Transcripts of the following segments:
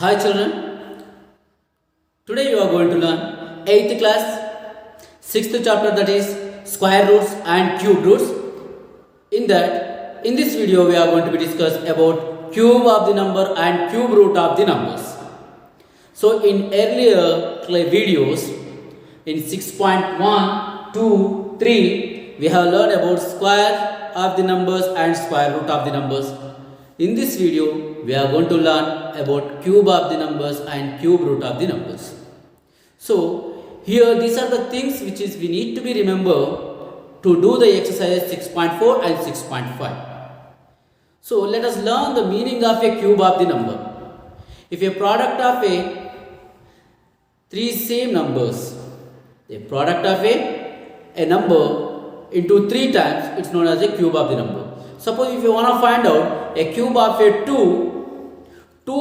Hi children, today you are going to learn 8th class 6th chapter, that is square roots and cube roots. In this video we are going to be discuss about cube of the number and cube root of the numbers. So in earlier videos in 6.1, 2, 3 we have learned about square of the numbers and square root of the numbers. In this video, we are going to learn about cube of the numbers and cube root of the numbers. So, here these are the things which we need to be remember to do the exercise 6.4 and 6.5. So, let us learn the meaning of a cube of the number. If a product of three same numbers, a product of a number into 3 times, it's known as a cube of the number. Suppose if you want to find out a cube of a 2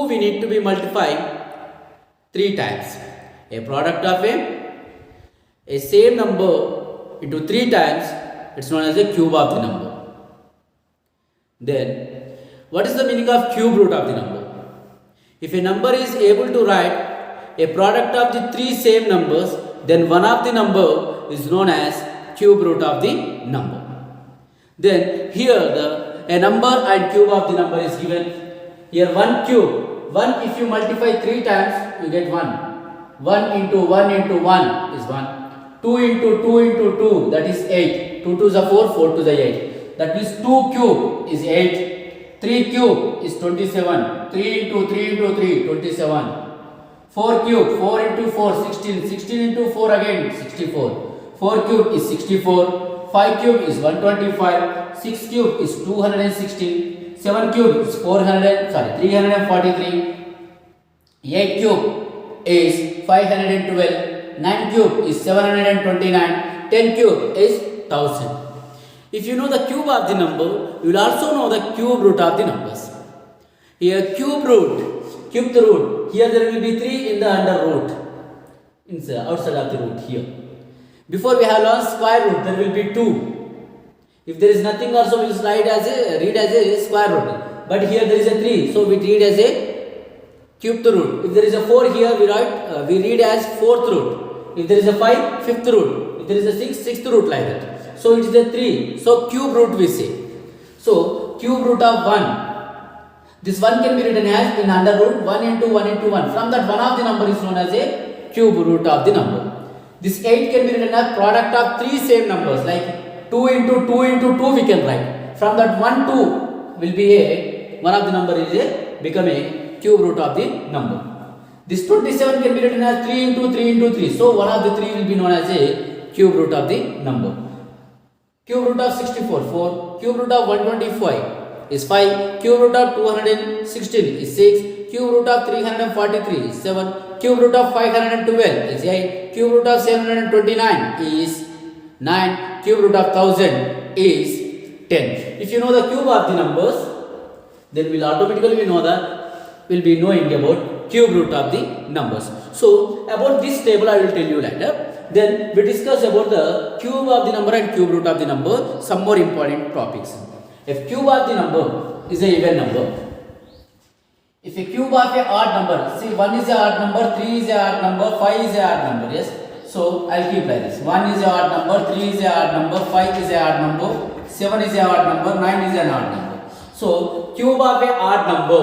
we need to be multiplied 3 times. A product of a same number into 3 times, it's known as a cube of the number. Then, what is the meaning of cube root of the number? If a number is able to write a product of the 3 same numbers, then one of the number is known as cube root of the number. Then here a number and cube of the number is given. Here 1 cube. 1 if you multiply 3 times you get 1. 1 into 1 into 1 is 1. 2 into 2 into 2, that is 8. 2 to the 4, 4 to the 8. That means 2 cube is 8. 3 cube is 27. 3 into 3 into 3, 27. 4 cube, 4 into 4, 16. 16 into 4 again, 64. 4 cube is 64. 5 cube is 125, 6 cube is 216, 7 cube is 343, 8 cube is 512, 9 cube is 729, 10 cube is 1000. If you know the cube of the number, you will also know the cube root of the numbers. Here cube the root, here there will be 3 in the under root, outside of the root here. Before we have learned square root, there will be 2. If there is nothing also, we will read as a square root. But here there is a 3, so we read as a cube root. If there is a 4 here, we read as 4th root. If there is a 5, 5th root. If there is a 6, 6th root, like that. So it is a 3. So cube root we say. So cube root of 1. This 1 can be written as in under root 1 into 1 into 1. From that, one of the number is known as a cube root of the number. This 8 can be written as product of 3 same numbers, like 2 into 2 into 2 we can write. From that 1, 2 will be one of the number is become a cube root of the number. This 27 can be written as 3 into 3 into 3. So one of the 3 will be known as a cube root of the number. Cube root of 64, 4. Cube root of 125 is 5. Cube root of 216 is 6. Cube root of 343 is 7. Cube root of 512 is 8. Cube root of 729 is 9. Cube root of 1000 is 10. If you know the cube of the numbers, then we'll automatically we'll be knowing about cube root of the numbers. So about this table I will tell you later. Then we discuss about the cube of the number and cube root of the number, some more important topics. If cube of the number is an even number. If a cube of a odd number, see 1 is a odd number, 3 is a odd number, 5 is a odd number, yes. So I'll keep like this. 1 is a odd number, 3 is a odd number, 5 is a odd number, 7 is a odd number, 9 is an odd number. So cube of a odd number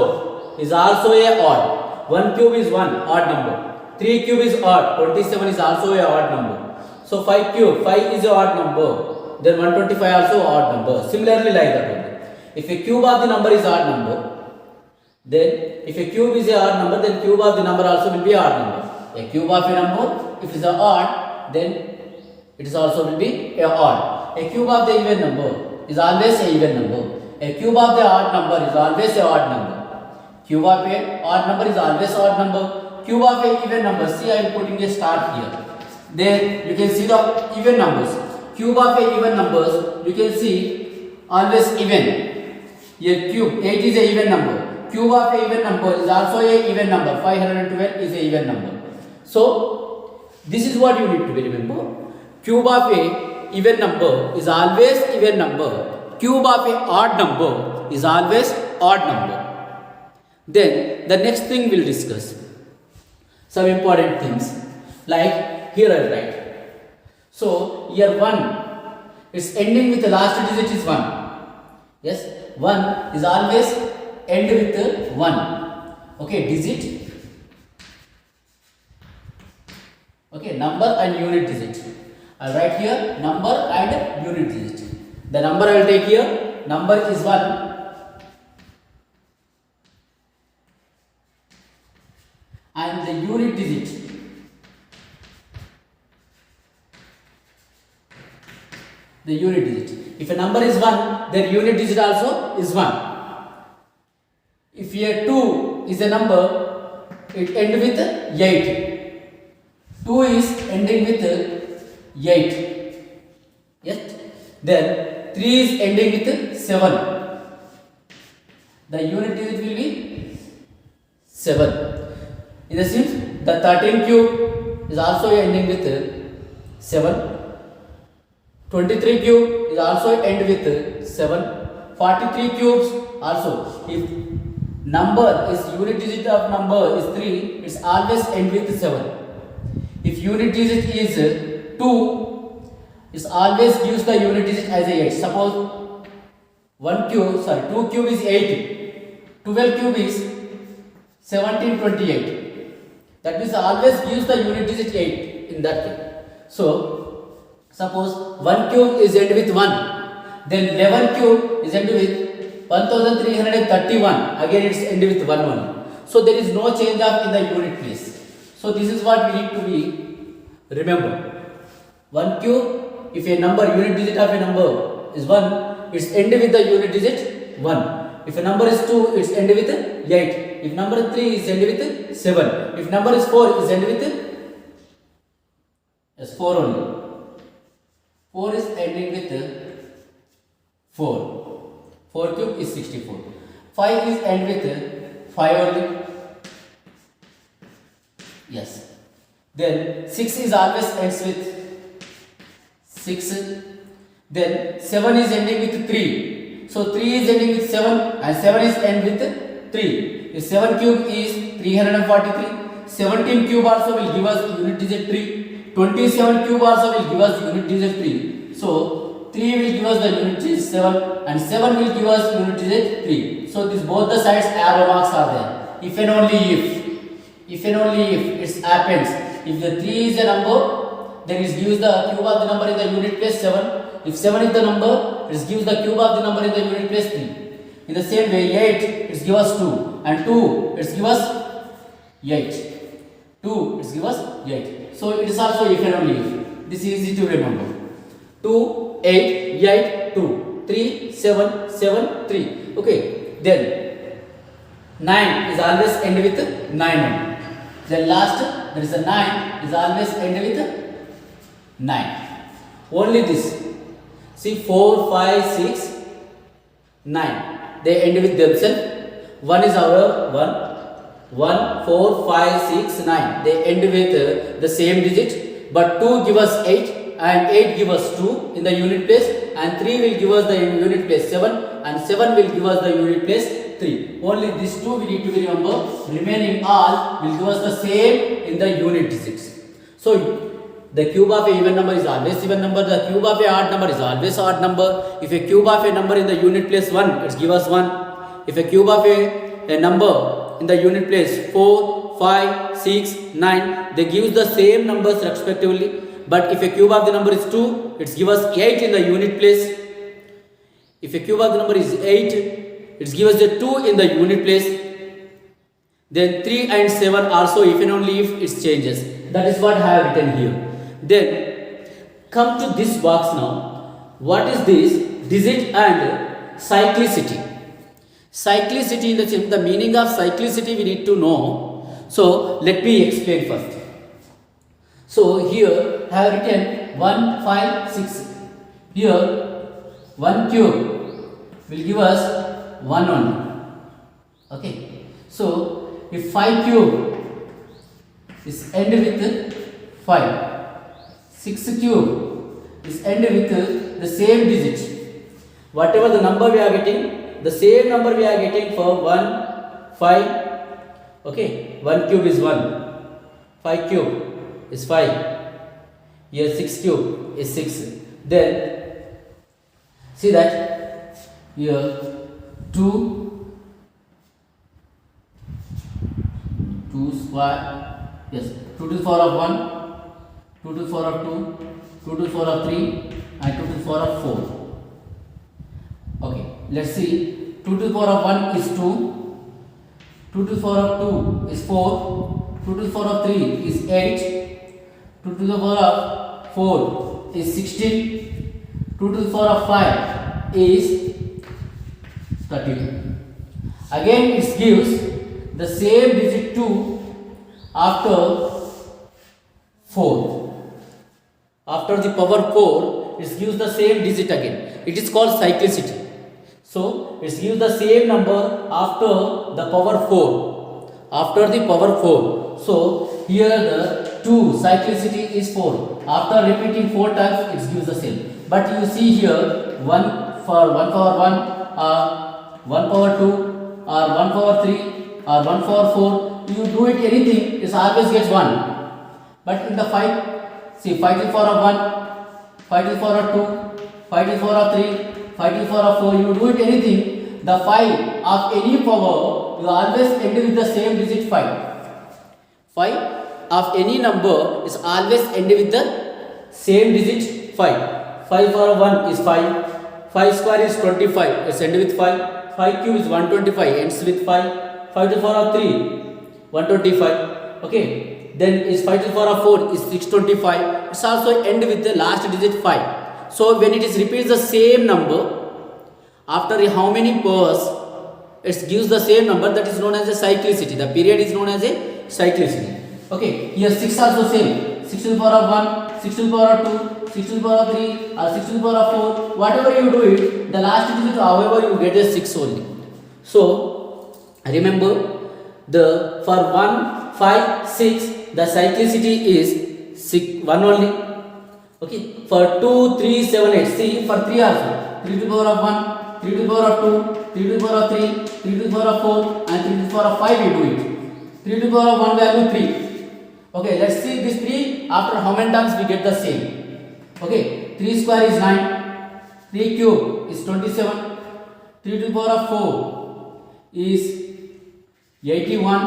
is also a odd. 1 cube is 1 odd number. 3 cube is odd. 27 is also a odd number. So 5 cube, 5 is a odd number. Then 125 also odd number. Similarly like that only. If a cube of the number is odd number, then if a cube is a odd number, then cube of the number also will be odd number. A cube of a number, if it is a odd, then it is also will be a odd. A cube of the even number is always a even number. A cube of the odd number is always a odd number. Cube of a odd number is always odd number. Cube of a even number, see I am putting a star here. Then you can see the even numbers. Cube of a even numbers, you can see always even. A cube, 8 is a even number. Cube of a even number is also a even number. 512 is a even number. So this is what you need to be remember. Cube of a even number is always even number. Cube of a odd number is always odd number. Then the next thing we'll discuss some important things, like here I write. So here 1 is ending with the last digit is 1. Yes, 1 is always end with 1. Okay, digit. Okay, number and unit digit. I write here number and unit digit. The number I will take here, number is 1. And the unit digit. The unit digit. If a number is 1, then unit digit also is 1. If here 2 is a number, it ends with 8. 2 is ending with 8. Yes. Then 3 is ending with 7. The unit digit will be 7. In the sense, the 13 cube is also ending with 7. 23 cube is also end with 7. 43 cubes also. If number is unit digit of number is 3, it's always end with 7. If unit digit is 2, it always gives the unit digit as a 8. Suppose 2 cube is 8. 12 cube is 1728. That means always gives the unit digit 8 in that way. So, suppose 1 cube is end with 1. Then 11 cube is end with 1331. Again it's end with 1 1. So, there is no change of in the unit place. So, this is what we need to be remember. 1 cube, if a number, unit digit of a number is 1, it's end with the unit digit 1. If a number is 2, it's end with 8. If number 3 is end with 7. If number is 4, is end with 4 only. 4 is ending with 4. 4 cube is 64. 5 is end with 5 only. Yes. Then 6 is always ends with 6. Then 7 is ending with 3. So 3 is ending with 7 and 7 is end with 3. If 7 cube is 343. 17 cube also will give us unit digit 3. 27 cube also will give us unit digit 3. So 3 will give us the unit digit 7 and 7 will give us unit digit 3. So this both the sides arrow marks are there. If and only if it happens, if the 3 is a number, then it gives the cube of the number in the unit place 7. If 7 is the number, it gives the cube of the number in the unit place 3. In the same way, 8 it gives us 2 and 2 it gives us 8. 2 it gives us 8. So it is also if and only if. This is easy to remember. 2, 8, 8, 2, 3, 7, 7, 3. Okay. Then 9 is always end with 9. Then last there is a 9 is always end with 9. Only this. See 4, 5, 6, 9. They end with themselves. 1 is our 1. 1, 4, 5, 6, 9. They end with the same digit. But 2 give us 8 and 8 give us 2 in the unit place. And 3 will give us the unit place 7 and 7 will give us the unit place 3. Only these two we need to remember. Remaining all will give us the same in the unit digits. So the cube of a even number is always even number. The cube of a odd number is always odd number. If a cube of a number in the unit place 1, it gives us 1. If a cube of a number in the unit place 4, 5, 6, 9, they give the same numbers respectively. But if a cube of the number is 2, it gives us 8 in the unit place. If a cube of the number is 8, it gives us the 2 in the unit place. Then 3 and 7 also if and only if it changes. That is what I have written here. Then come to this box now. What is this? Digit and cyclicity. Cyclicity, in the meaning of cyclicity we need to know. So let me explain first. So here I have written 1, 5, 6. Here 1 cube will give us 1 only. Okay. So if 5 cube is end with 5. 6 cube is end with the same digit. Whatever the number we are getting, the same number we are getting for 1, 5, Okay, 1 cube is 1, 5 cube is 5, here 6 cube is 6. Then see that here 2 square, yes, 2 to the power of 1, 2 to the power of 2, 2 to the power of 3 and 2 to the power of 4. Okay, let's see. 2 to the power of 1 is 2, 2 to the power of 2 is 4, 2 to the power of 3 is 8, 2 to the power of 4 is 16, 2 to the power of 5 is 32. Again it gives the same digit 2 after 4. After the power 4, it gives the same digit again. It is called cyclicity. So it gives the same number after the power 4. After the power 4. So here the 2 cyclicity is 4. After repeating 4 times, it gives the same. But you see here 1 for 1 power 1 or 1 power 2 or 1 power 3 or 1 power 4. You do it anything, it always gets 1. But in the 5, see 5 to the power of 1, 5 to the power of 2, 5 to the power of 3, 5 to the power of 4, you do it anything, the 5 of any power, you always end with the same digit 5. 5 of any number is always end with the same digit 5. 5 power of 1 is 5, 5 square is 25, it's end with 5, 5 cube is 125, ends with 5, 5 to the power of 3, 125, okay. Then is 5 to the power of 4 is 625, it's also end with the last digit 5. So when it is repeats the same number, after how many powers, it gives the same number, that is known as a cyclicity. The period is known as a cyclicity. Okay, here 6 also same, 6 to the power of 1, 6 to the power of 2, 6 to the power of 3 or 6 to the power of 4, whatever you do it, the last digit however you get a 6 only. So remember, the for 1, 5, 6, the cyclicity is 1 only. Okay, for 2, 3, 7, 8, see for 3 also, 3 to the power of 1, 3 to the power of 2, 3 to the power of 3, 3 to the power of 4 and 3 to the power of 5 you do it. 3 to the power of 1 value 3. Okay, let's see this 3 after how many times we get the same. Okay, 3 square is 9, 3 cube is 27, 3 to the power of 4 is 81.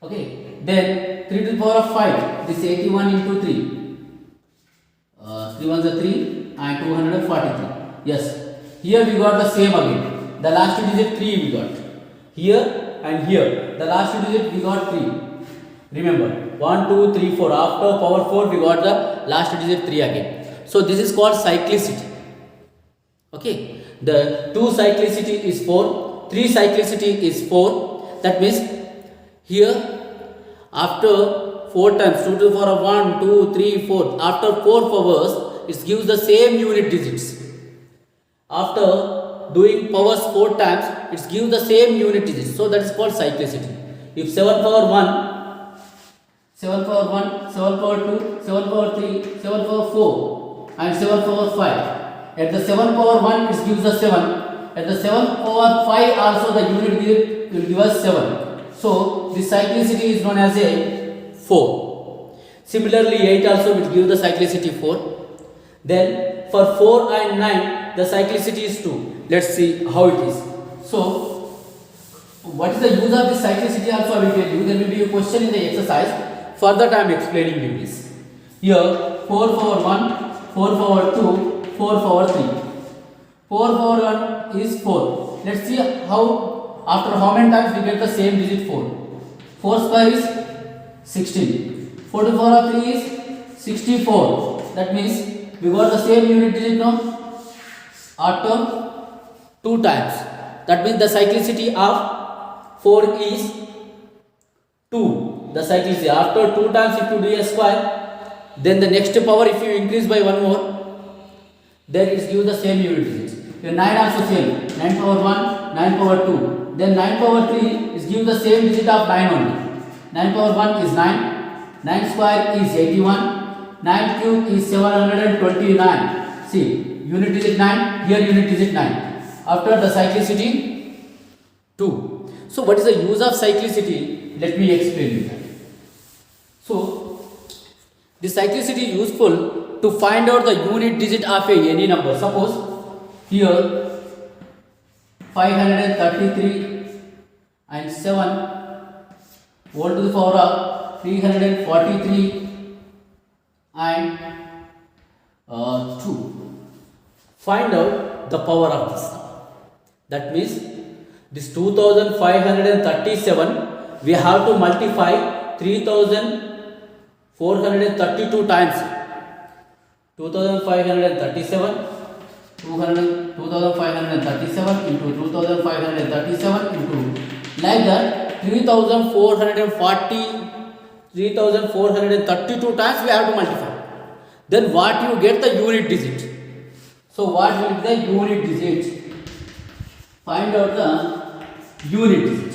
Okay, then 3 to the power of 5, this 81 into 3. 3 ones are 3 and 243. Yes, here we got the same again. The last digit 3 we got. Here and here, the last digit we got 3. Remember, 1, 2, 3, 4. After power 4, we got the last digit 3 again. So this is called cyclicity. Okay, the 2 cyclicity is 4, 3 cyclicity is 4. That means here after 4 times, 2 to the power of 1, 2, 3, 4. After 4 powers, it gives the same unit digits. After doing powers 4 times, it gives the same unit digits. So that is called cyclicity. If 7 power 1, 7 power 1, 7 power 2, 7 power 3, 7 power 4 and 7 power 5. At the 7 power 1, it gives the 7. At the 7 power 5 also the unit digit will give us 7. So this cyclicity is known as a 4. Similarly 8 also will give the cyclicity 4. Then for 4 and 9 the cyclicity is 2. Let's see how it is. So what is the use of this cyclicity also I will tell you. There will be a question in the exercise. For that I am explaining you this. Here 4 power 1, 4 power 2, 4 power 3. 4 power 1 is 4. Let's see how after how many times we get the same digit 4. 4 square is 16. 4 to the power of 3 is 64. That means we got the same unit digit now after 2 times. That means the cyclicity of 4 is 2. The cyclicity after 2 times if you do a square, then the next power if you increase by 1 more, then it gives the same unit digits. Here 9 also same. 9 power 1, 9 power 2. Then 9 power 3 is give the same digit of 9 only. 9 power 1 is 9. 9 square is 81. 9 cube is 729. See, unit digit 9, here unit digit 9. After the cyclicity 2. So what is the use of cyclicity? Let me explain you that. So the cyclicity is useful to find out the unit digit of any number. Suppose here 533 and 7 whole to the power of 343 and 2. Find out the power of this number. That means this 2537 we have to multiply 3432 times. 2537 2537 into 2537 into like that 3432 times we have to multiply. Then what you get the unit digit. So what will be the unit digit? Find out the unit digit.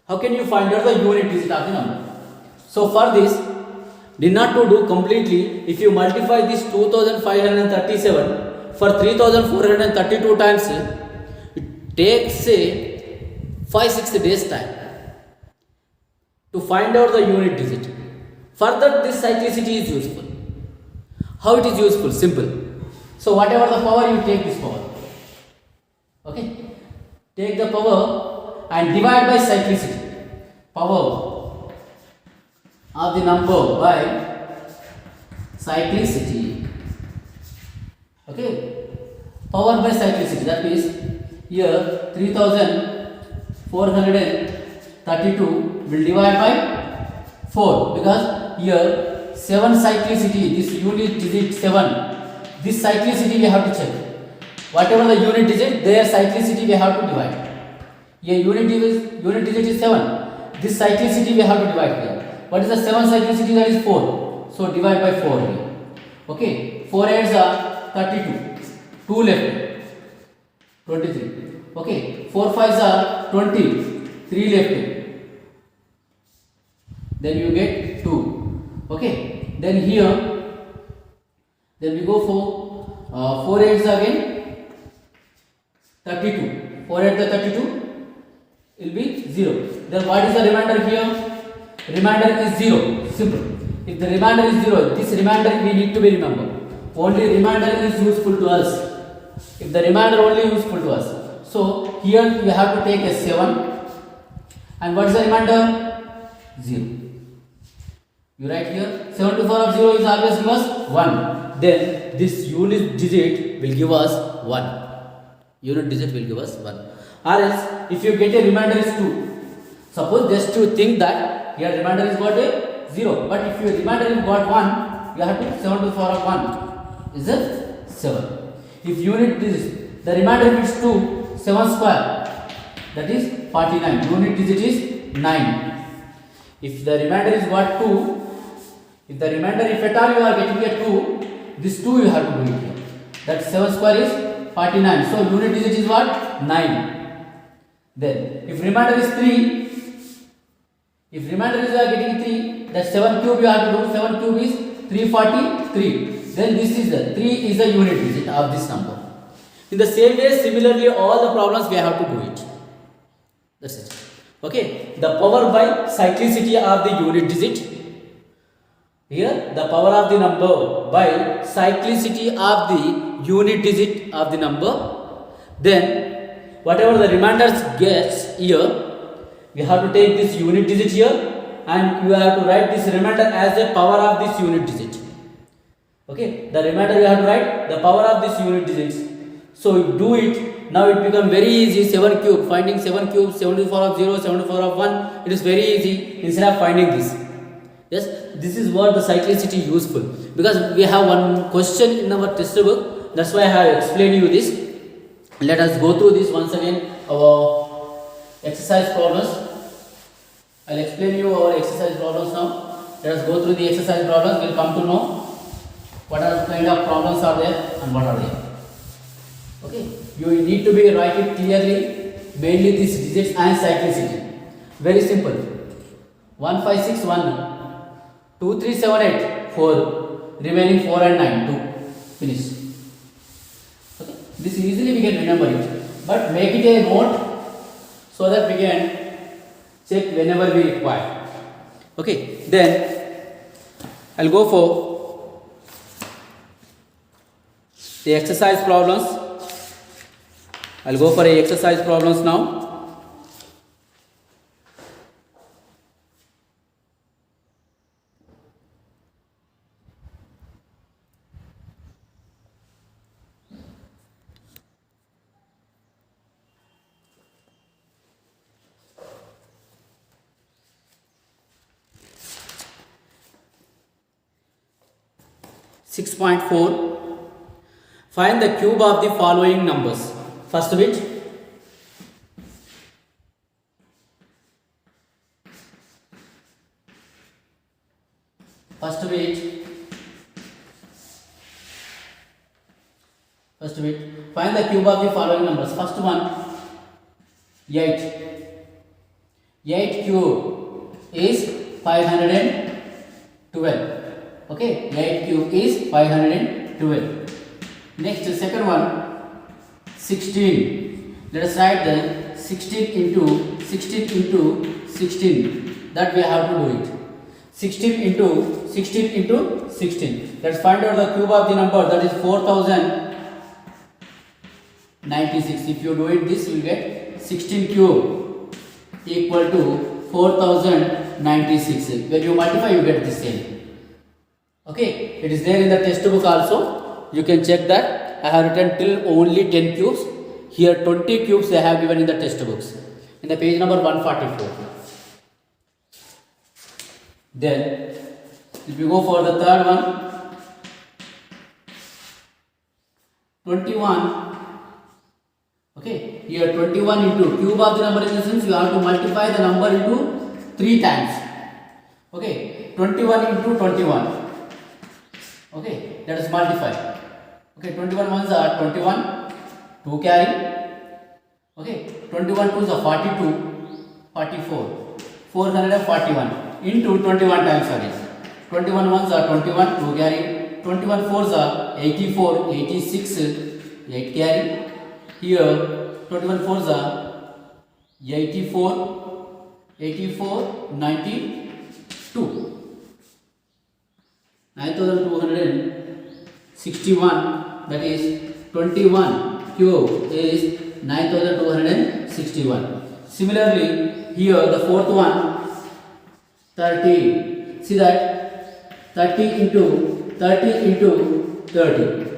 How can you find out the unit digit of the number? So for this, need not to do completely. If you multiply this 2537 for 3432 times, it takes say 5-6 days time to find out the unit digit. Further, this cyclicity is useful. How it is useful? Simple. So whatever the power, you take this power. Okay. Take the power and divide by cyclicity. Power of the number by cyclicity. Okay. Power by cyclicity. That means here 3432 will divide by 4 because here 7 cyclicity, this unit digit 7. This cyclicity we have to check. Whatever the unit digit, their cyclicity we have to divide. Here unit digit is 7. This cyclicity we have to divide here. What is the 7 cyclicity? That is 4. So divide by 4 here. Okay. 4 8s are 32. 2 left. 23. Okay. 4 5s are 20. 3 left. Then you get 2. Okay. Then here. Then we go for 4 8s again 32. 4 8 the 32 will be 0. Then what is the remainder here? Remainder is 0. Simple. If the remainder is 0, this remainder we need to be remembered. Only remainder is useful to us. If the remainder only useful to us. So here we have to take a 7. And what is the remainder? 0. You write here 7 to the power of 0 is always give us 1. Then this unit digit will give us 1. Unit digit will give us 1. Or else if you get a remainder is 2. Suppose just to think that here remainder is got a 0. But if your remainder is got 1, you have to 7 to the power of 1. Is it 7? If unit digit, the remainder is 2, 7 square. That is 49. Unit digit is 9. If the remainder is got 2, if the remainder, if at all you are getting a 2, this 2 you have to do it here. That 7 square is 49. So unit digit is what? 9. Then if remainder is 3, if remainder is you are getting 3, that 7 cube you have to do. 7 cube is 343. Then this is the 3 is the unit digit of this number. In the same way, similarly, all the problems we have to do it. That's it. Okay. The power by cyclicity of the unit digit. Here the power of the number by cyclicity of the unit digit of the number. Then whatever the remainders gets here, we have to take this unit digit here and you have to write this remainder as the power of this unit digit. Okay, the remainder you have to write the power of this unit digits. So you do it. Now it becomes very easy. 7 cube, finding 7 cube, 7 to the power of 0, 7 to the power of 1. It is very easy instead of finding this. Yes, this is what the cyclicity is useful, because we have one question in our textbook. That's why I have explained you this. Let us go through this once again. Our exercise problems. I'll explain you our exercise problems now. Let us go through the exercise problems. We'll come to know what are kind of problems are there and what are they. Okay, you need to be write it clearly. Mainly these digits and cyclicity. Very simple. 1 5 6 1. 2 3 7 8 4, remaining 4 and 9 2, finish. Okay, this easily we can remember it, but make it a note so that we can check whenever we require. Okay, then I'll go for the exercise problems. I'll go for exercise problems now. .4 Find the cube of the following numbers. First bit. First bit. Find the cube of the following numbers. First one, 8. 8 cube is 512. Okay, 8 cube is 512. Next, second one, 16. Let us write the 16 into 16. That we have to do it. 16 into 16. Let's find out the cube of the number, that is 4096. If you do it this, you will get 16 cube equal to 4096. When you multiply, you get the same. Okay, it is there in the textbook also. You can check that. I have written till only 10 cubes. Here 20 cubes they have given in the textbooks. In the page number 144. Then, if you go for the third one, 21. Okay, here 21 into cube of the number in the sense you have to multiply the number into 3 times. Okay, 21 into 21. Okay, let us multiply. Okay, 21 ones are 21, 2 carry. Okay, 21 twos are 42, 44, 441 into 21 times sorry. 21 ones are 21, 2 carry. 21 fours are 84, 86, 8 carry. Here 21 fours are 84, 92. 9261, that is 21 cube is 9261. Similarly, here the fourth one, 30. See that 30 into 30,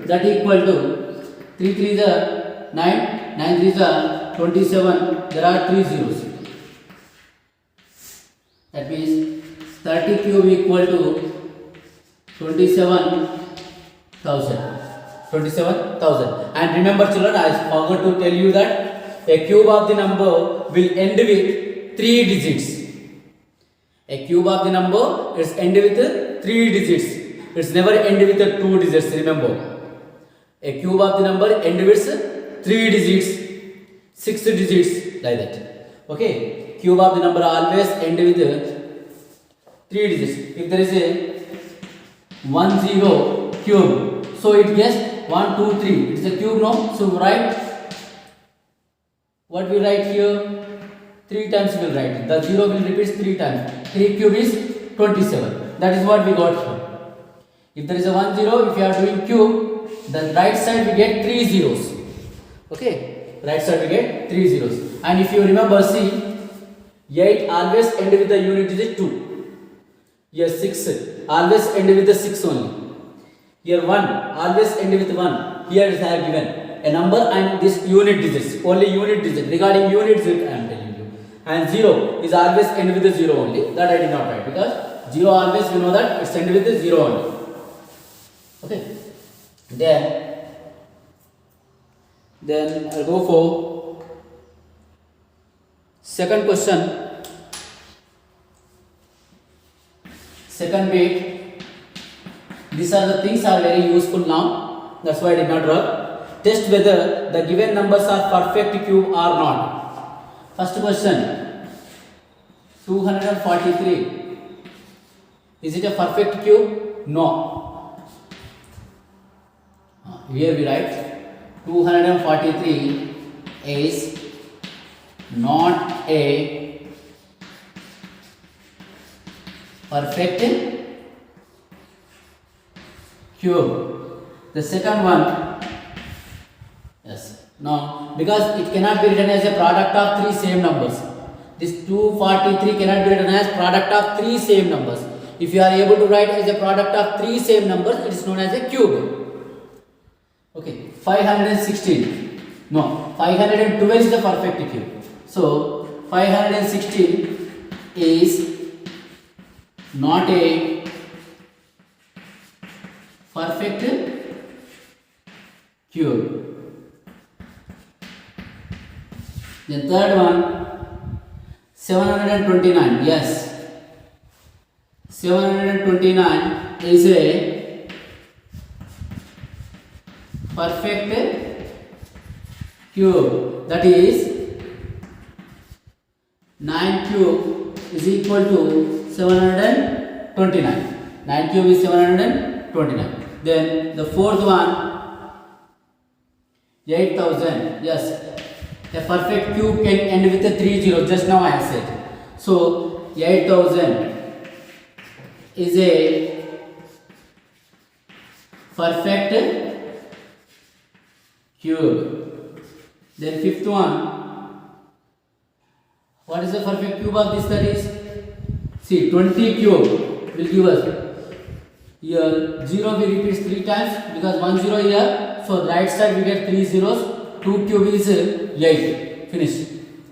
that equal to 3 3s are 9, 9 3s are 27. There are 3 zeros. That means 30 cube equal to 27,000. And remember children, I forgot to tell you that a cube of the number will end with 3 digits. A cube of the number is end with 3 digits. It's never end with 2 digits, remember. A cube of the number end with 3 digits, 6 digits, like that. Okay, cube of the number always end with 3 digits. If there is a 10 cube, so it gets 1 2 3. It's a cube, no? So write what we write here, 3 times we will write. The 0 will repeat 3 times. 3 cube is 27. That is what we got here. If there is a 10, if you are doing cube, the right side we get 3 zeros. Okay, right side we get 3 zeros. And if you remember, see, 8 always end with the unit digit 2. Here 6 always end with the 6 only. Here 1 always end with 1. Here is I have given a number and this unit digits, only unit digit. Regarding unit digit I am telling you. And 0 is always end with the 0 only. That I did not write because 0 always we know that it's end with the 0 only. Okay. Then I'll go for second question. Second bit. These are the things are very useful now. That's why I did not draw. Test whether the given numbers are perfect cube or not. First question. 243. Is it a perfect cube? No. Here we write 243 is not a perfect cube. The second one, yes, now because it cannot be written as a product of three same numbers. This 243 cannot be written as product of three same numbers. If you are able to write as a product of three same numbers, it is known as a cube. Okay, 516. No, 512 is the perfect cube. So 516 is not a perfect cube. The third one, 729. Yes, 729 is a perfect cube. That is 9 cube is equal to 729. 9 cube is 729. Then the fourth one, 8000. Yes, a perfect cube can end with a 3 0. Just now I said. So 8000 is a perfect cube. Then fifth one, what is the perfect cube of this? That is, see, 20 cube will give us, here 0 we repeats 3 times because 1 0 here, so right side we get 3 zeros. 2 cube is 8. Finish.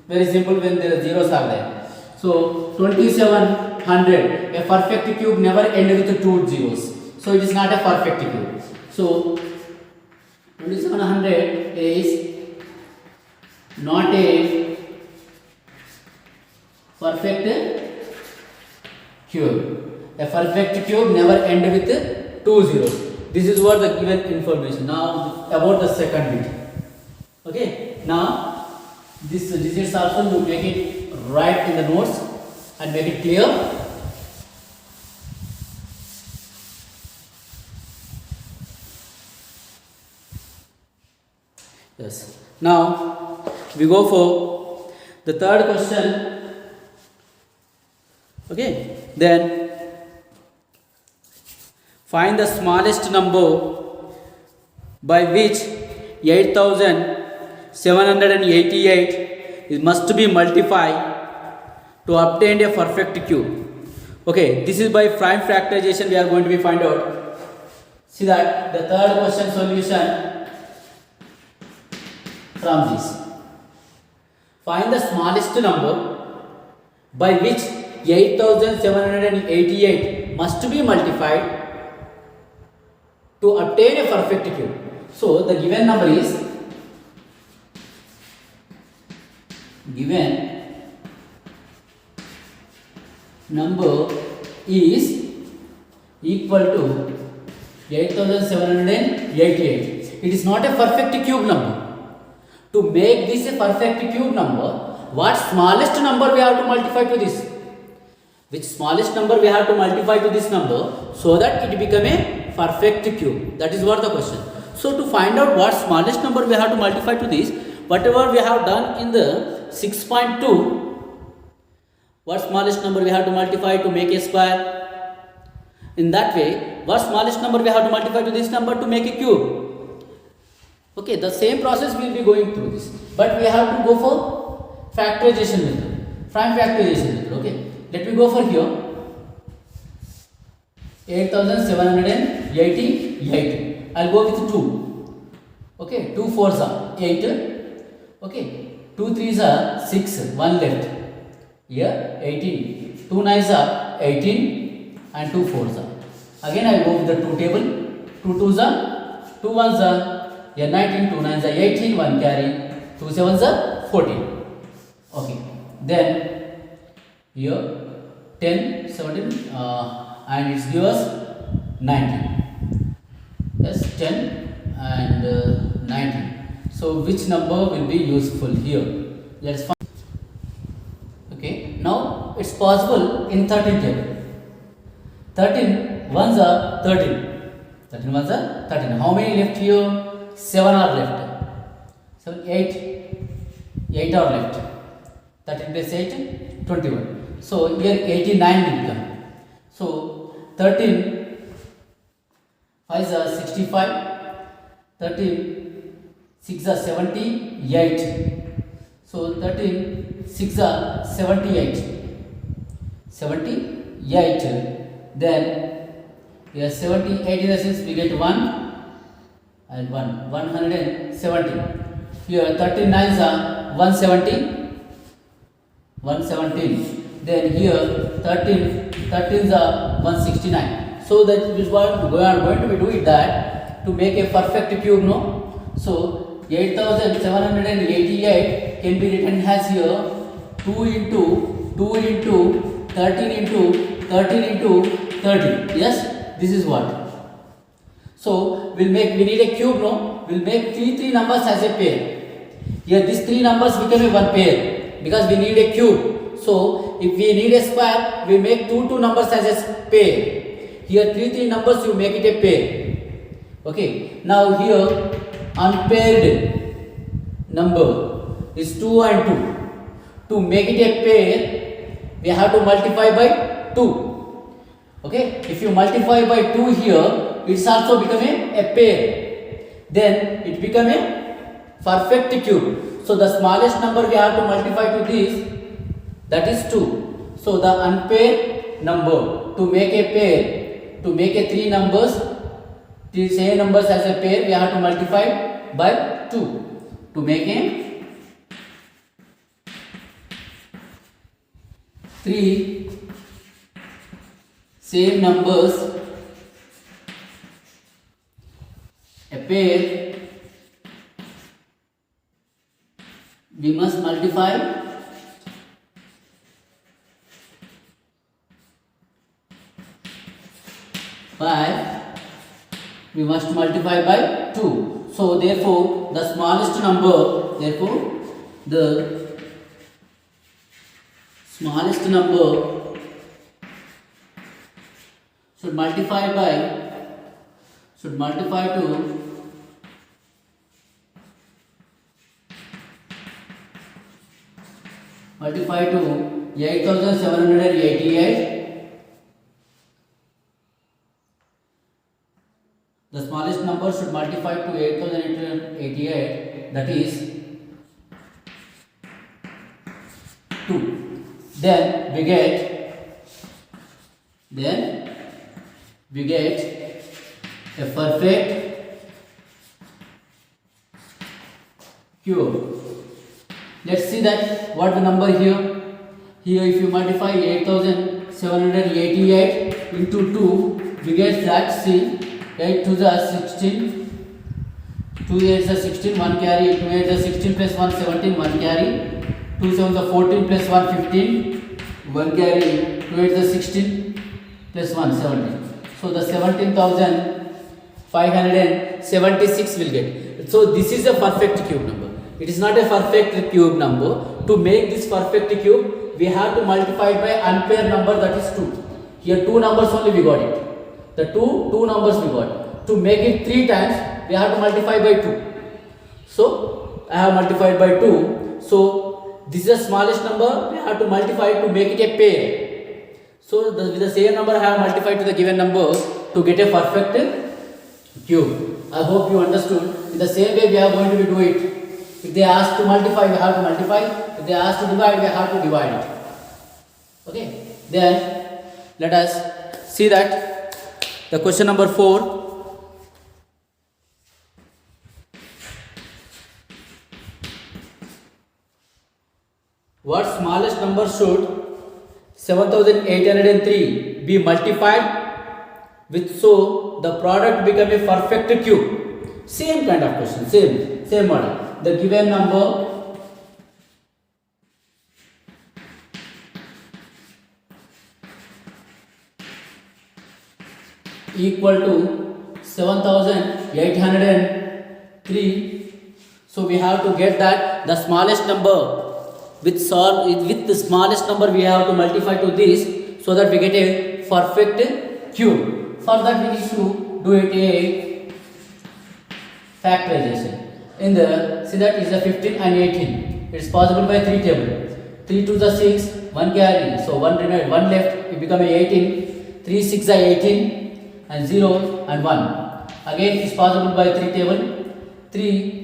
Very simple when there are zeros are there. So 2700, a perfect cube never ends with 2 zeros. So it is not a perfect cube. So 2700 is not a perfect cube. A perfect cube never ends with 2 zeros. This is what the given information. Now about the second bit. Okay. Now this digits also you make it right in the notes and make it clear. Yes. Now we go for the third question. Okay. Then find the smallest number by which 8788 must be multiplied to obtain a perfect cube. Okay, this is by prime factorization we are going to be find out. See that the third question solution from this. Find the smallest number by which 8788 must be multiplied to obtain a perfect cube. So the given number is equal to 8788. It is not a perfect cube number. To make this a perfect cube number, what smallest number we have to multiply to this? Which smallest number we have to multiply to this number so that it become a perfect cube? That is what the question. So to find out what smallest number we have to multiply to this, whatever we have done in the 6.2, what smallest number we have to multiply to make a square? In that way, what smallest number we have to multiply to this number to make a cube? Okay, the same process we will be going through this, but we have to go for factorization method, prime factorization method. Okay, let me go for here 8788. I'll go with 2. Okay, 2 4s are 8. Okay, 2 3s are 6. 1 left. Here 18. 2 9s are 18 and 2 4s are. Again I go with the 2 table. 2 2s are 2 1s are. Here 19. 2 9s are 18. 1 carry. 2 7s are 14. Okay. Then here 10 17 and it gives us 19. Yes, 10 and 19. So which number will be useful here? Let's find. Okay, now it's possible in 13 table. 13 ones are 13. 13 ones are 13. How many left here? 7 are left. 7, 8. 8 are left. 13 plus 8, 21. So here 89 will come. So 13 5s are 65, 13 6 are 78. So 13 6 are 78. 78. Then here 78 in the sense we get 1 and 170. Here 13 9s are 170, 117. Then here 13s are 169. So that is what we are going to be doing, that to make a perfect cube, no? So 8788 can be written as here 2 into 13 into 13 into 30. Yes, this is what. So we need a cube, no? We'll make three numbers as a pair. Here these three numbers become a one pair because we need a cube. So if we need a square, we make two numbers as a pair. Here three numbers, you make it a pair. Okay. Now here unpaired number is 2 and 2. To make it a pair, we have to multiply by 2. Okay. If you multiply by 2 here, it's also become a pair. Then it become a perfect cube. So the smallest number we have to multiply to this, that is 2. So the unpaired number, to make a pair, to make a three numbers, the same numbers as a pair, we have to multiply by 2. To make a three same numbers a pair, we must multiply by 2. So therefore the smallest number, should multiply to 8788. The smallest number should multiply to 8888, that is 2. Then we get a perfect cube. Let's see that what the number here. Here if you multiply 8788 into 2, we get that, see, 8 to the 16, 2 8s are 16, 1 carry, 2 8s are 16 plus 1 17, 1 carry, 2 7s are 14 plus 1 15, 1 carry, 2 8s are 16 plus 1 17. So the 17,576 will get. So this is a perfect cube number. It is not a perfect cube number. To make this perfect cube, we have to multiply by unpaired number, that is 2. Here 2 numbers only we got it. The two numbers we got. To make it 3 times, we have to multiply by 2. So I have multiplied by 2. So this is the smallest number, we have to multiply to make it a pair. So with the same number I have multiplied to the given number to get a perfect cube. I hope you understood. In the same way we are going to do it. If they ask to multiply, we have to multiply. If they ask to divide, we have to divide it. Okay. Then let us see that the question number 4. What smallest number should 7803 be multiplied with so the product become a perfect cube? Same kind of question, same model. The given number equal to 7803. So we have to get that the smallest number with the smallest number we have to multiply to this so that we get a perfect cube. For that we need to do it a factorization. In the see that is a 15 and 18. It is possible by 3 table. 3 to the 6, 1 carry. So 1 remain, 1 left. It become a 18. 3 6 are 18 and 0 and 1. Again it is possible by 3 table. 3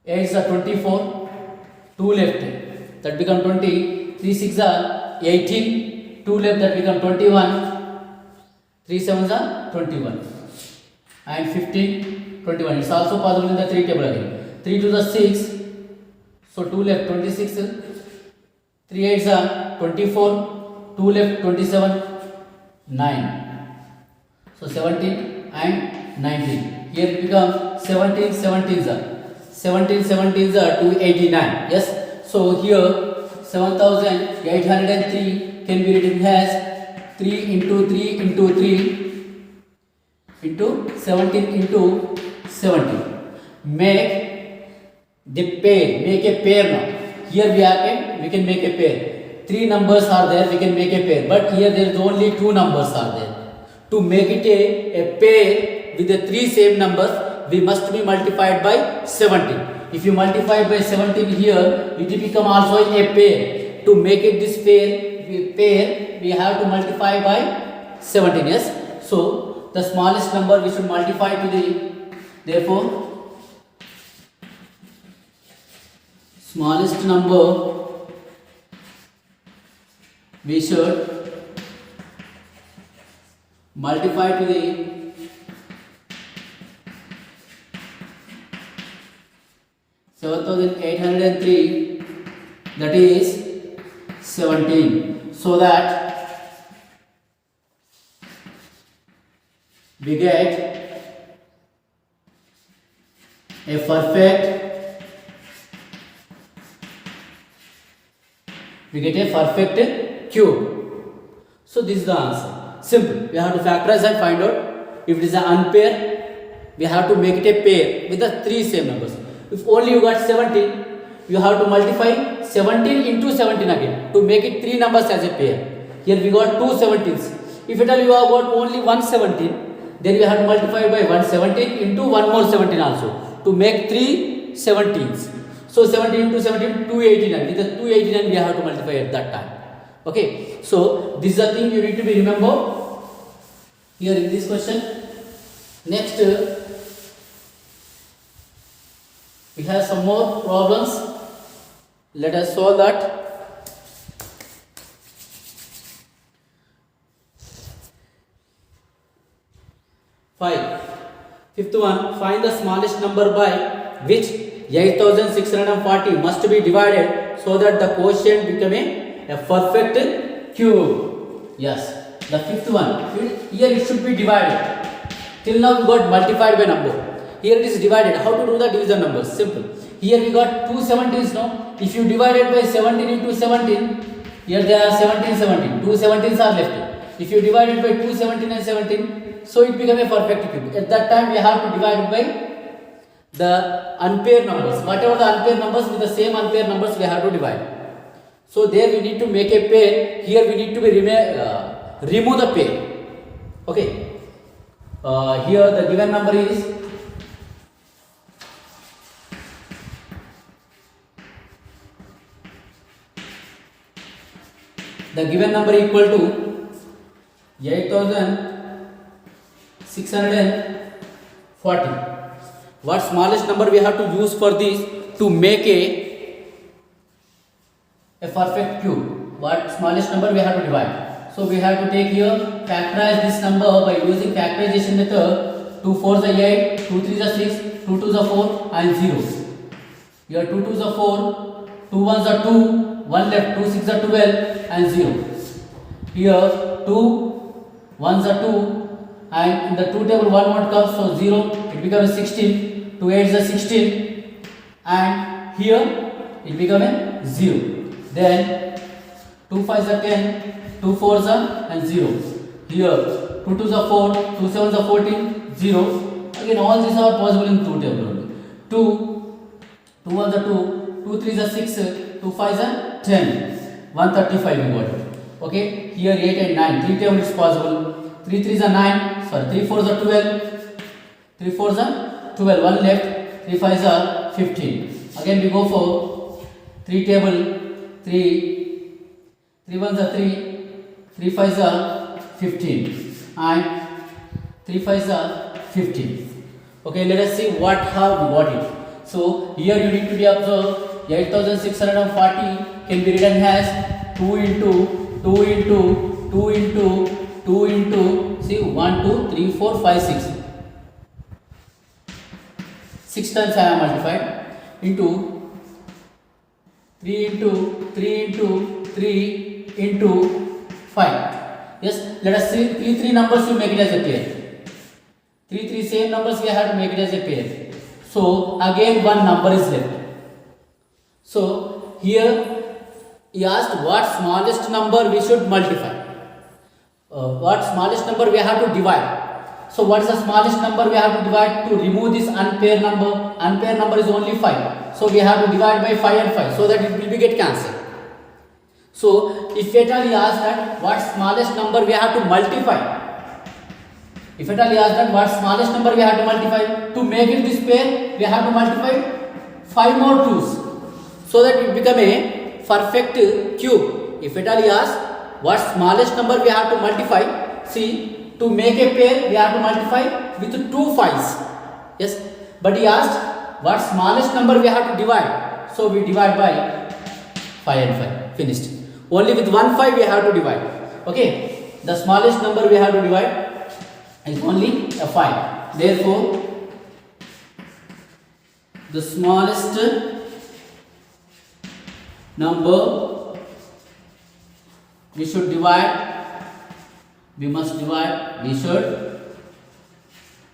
8s are 24, 2 left, that become 20. 3 6 are 18, 2 left, that become 21. 3 7s are 21 and 15, 21. It's also possible in the 3 table again. 3 to the 6, so 2 left, 26. 3 8s are 24, 2 left, 27, 9. So 17 and 19. Here it becomes 17 17s are 289. Yes. So here 7803 can be written as 3 into 3 into 3 into 17 into 17. Make the pair. Make a pair now. Here we can make a pair. 3 numbers are there, we can make a pair. But here there is only 2 numbers are there. To make it a pair with the 3 same numbers, we must be multiplied by 17. If you multiply by 17 here, it will become also a pair. To make it this pair, we have to multiply by 17. Yes. So the smallest number we should multiply to the, therefore smallest number we should multiply to the (7,803), that is 17, so that we get a perfect cube. So this is the answer. Simple. We have to factorize and find out if it is an unpair. We have to make it a pair with the 3 same numbers. If only you got 17, you have to multiply 17 into 17 again to make it 3 numbers as a pair. Here we got 2 17s. If at all you have got only 1 17, then we have to multiply by 1 17 into 1 more 17 also to make 3 17s. So 17 into 17, 289. With the 289 we have to multiply at that time. Okay. So this is the thing you need to be remember here in this question. Next, we have some more problems. Let us solve that. Fifth one, find the smallest number by which 8640 must be divided so that the quotient become a perfect cube. Yes, the fifth one, here it should be divided. Till now we got multiplied by number. Here it is divided. How to do the division numbers? Simple. Here we got 2 17s now. If you divide it by 17 into 17, here there are 17 17. 2 17s are left. If you divide it by 2 17 and 17, so it become a perfect cube. At that time we have to divide it by the unpaired numbers. Whatever the unpaired numbers, with the same unpaired numbers we have to divide. So there we need to make a pair. Here we need to be remove the pair. Okay. Here the given number is equal to 8640. What smallest number we have to use for this to make a perfect cube? What smallest number we have to divide? So we have to take here, factorize this number by using factorization method. 2 4s are 8, 2 3s are 6, 2 2s are 4 and 0. Here 2 2s are 4, 2 1s are 2, 1 left, 2 6s are 12 and 0. Here 2 1s are 2 and in the 2 table 1 won't come, so 0, it becomes 16, 2 8s are 16 and here it becomes a 0. Then 2 5s are 10, 2 4s are and 0. Here 2 2s are 4, 2 7s are 14, 0. Again all these are possible in 2 table only. 2 1s are 2, 2 3s are 6, 2 5s are 10, 135 we got it. Okay, here 8 and 9, 3 table is possible. 3 3s are 9, sorry, 3 4s are 12, 3 4s are 12, 1 left, 3 5s are 15. Again we go for 3 table, 3 1s are 3, 3 5s are 15 and 3 5s are 15. Okay, let us see what have we got it. So here you need to be observed 8640 can be written as 2 into 2 into 2 into 2 into see 1 2 3 4 5 6. 6 times I have multiplied into 3 into 3 into 3 into 5. Yes, let us see 3 numbers you make it as a pair. 3 same numbers we have to make it as a pair. So again one number is left. So here he asked what smallest number we should multiply. What smallest number we have to divide. So what is the smallest number we have to divide to remove this unpaired number? Unpaired number is only 5. So we have to divide by 5 and 5 so that it will be get cancelled. So if at all he asks that what smallest number we have to multiply. If at all he asks that what smallest number we have to multiply, to make it this pair we have to multiply 5 more 2's so that it become a perfect cube. If at all he asks what smallest number we have to multiply, see to make a pair we have to multiply with 2 5's. Yes, but he asked what smallest number we have to divide, so we divide by 5 and 5. Finished. Only with 1 5 we have to divide. Okay, the smallest number we have to divide is only a 5. Therefore the smallest number we should divide, we should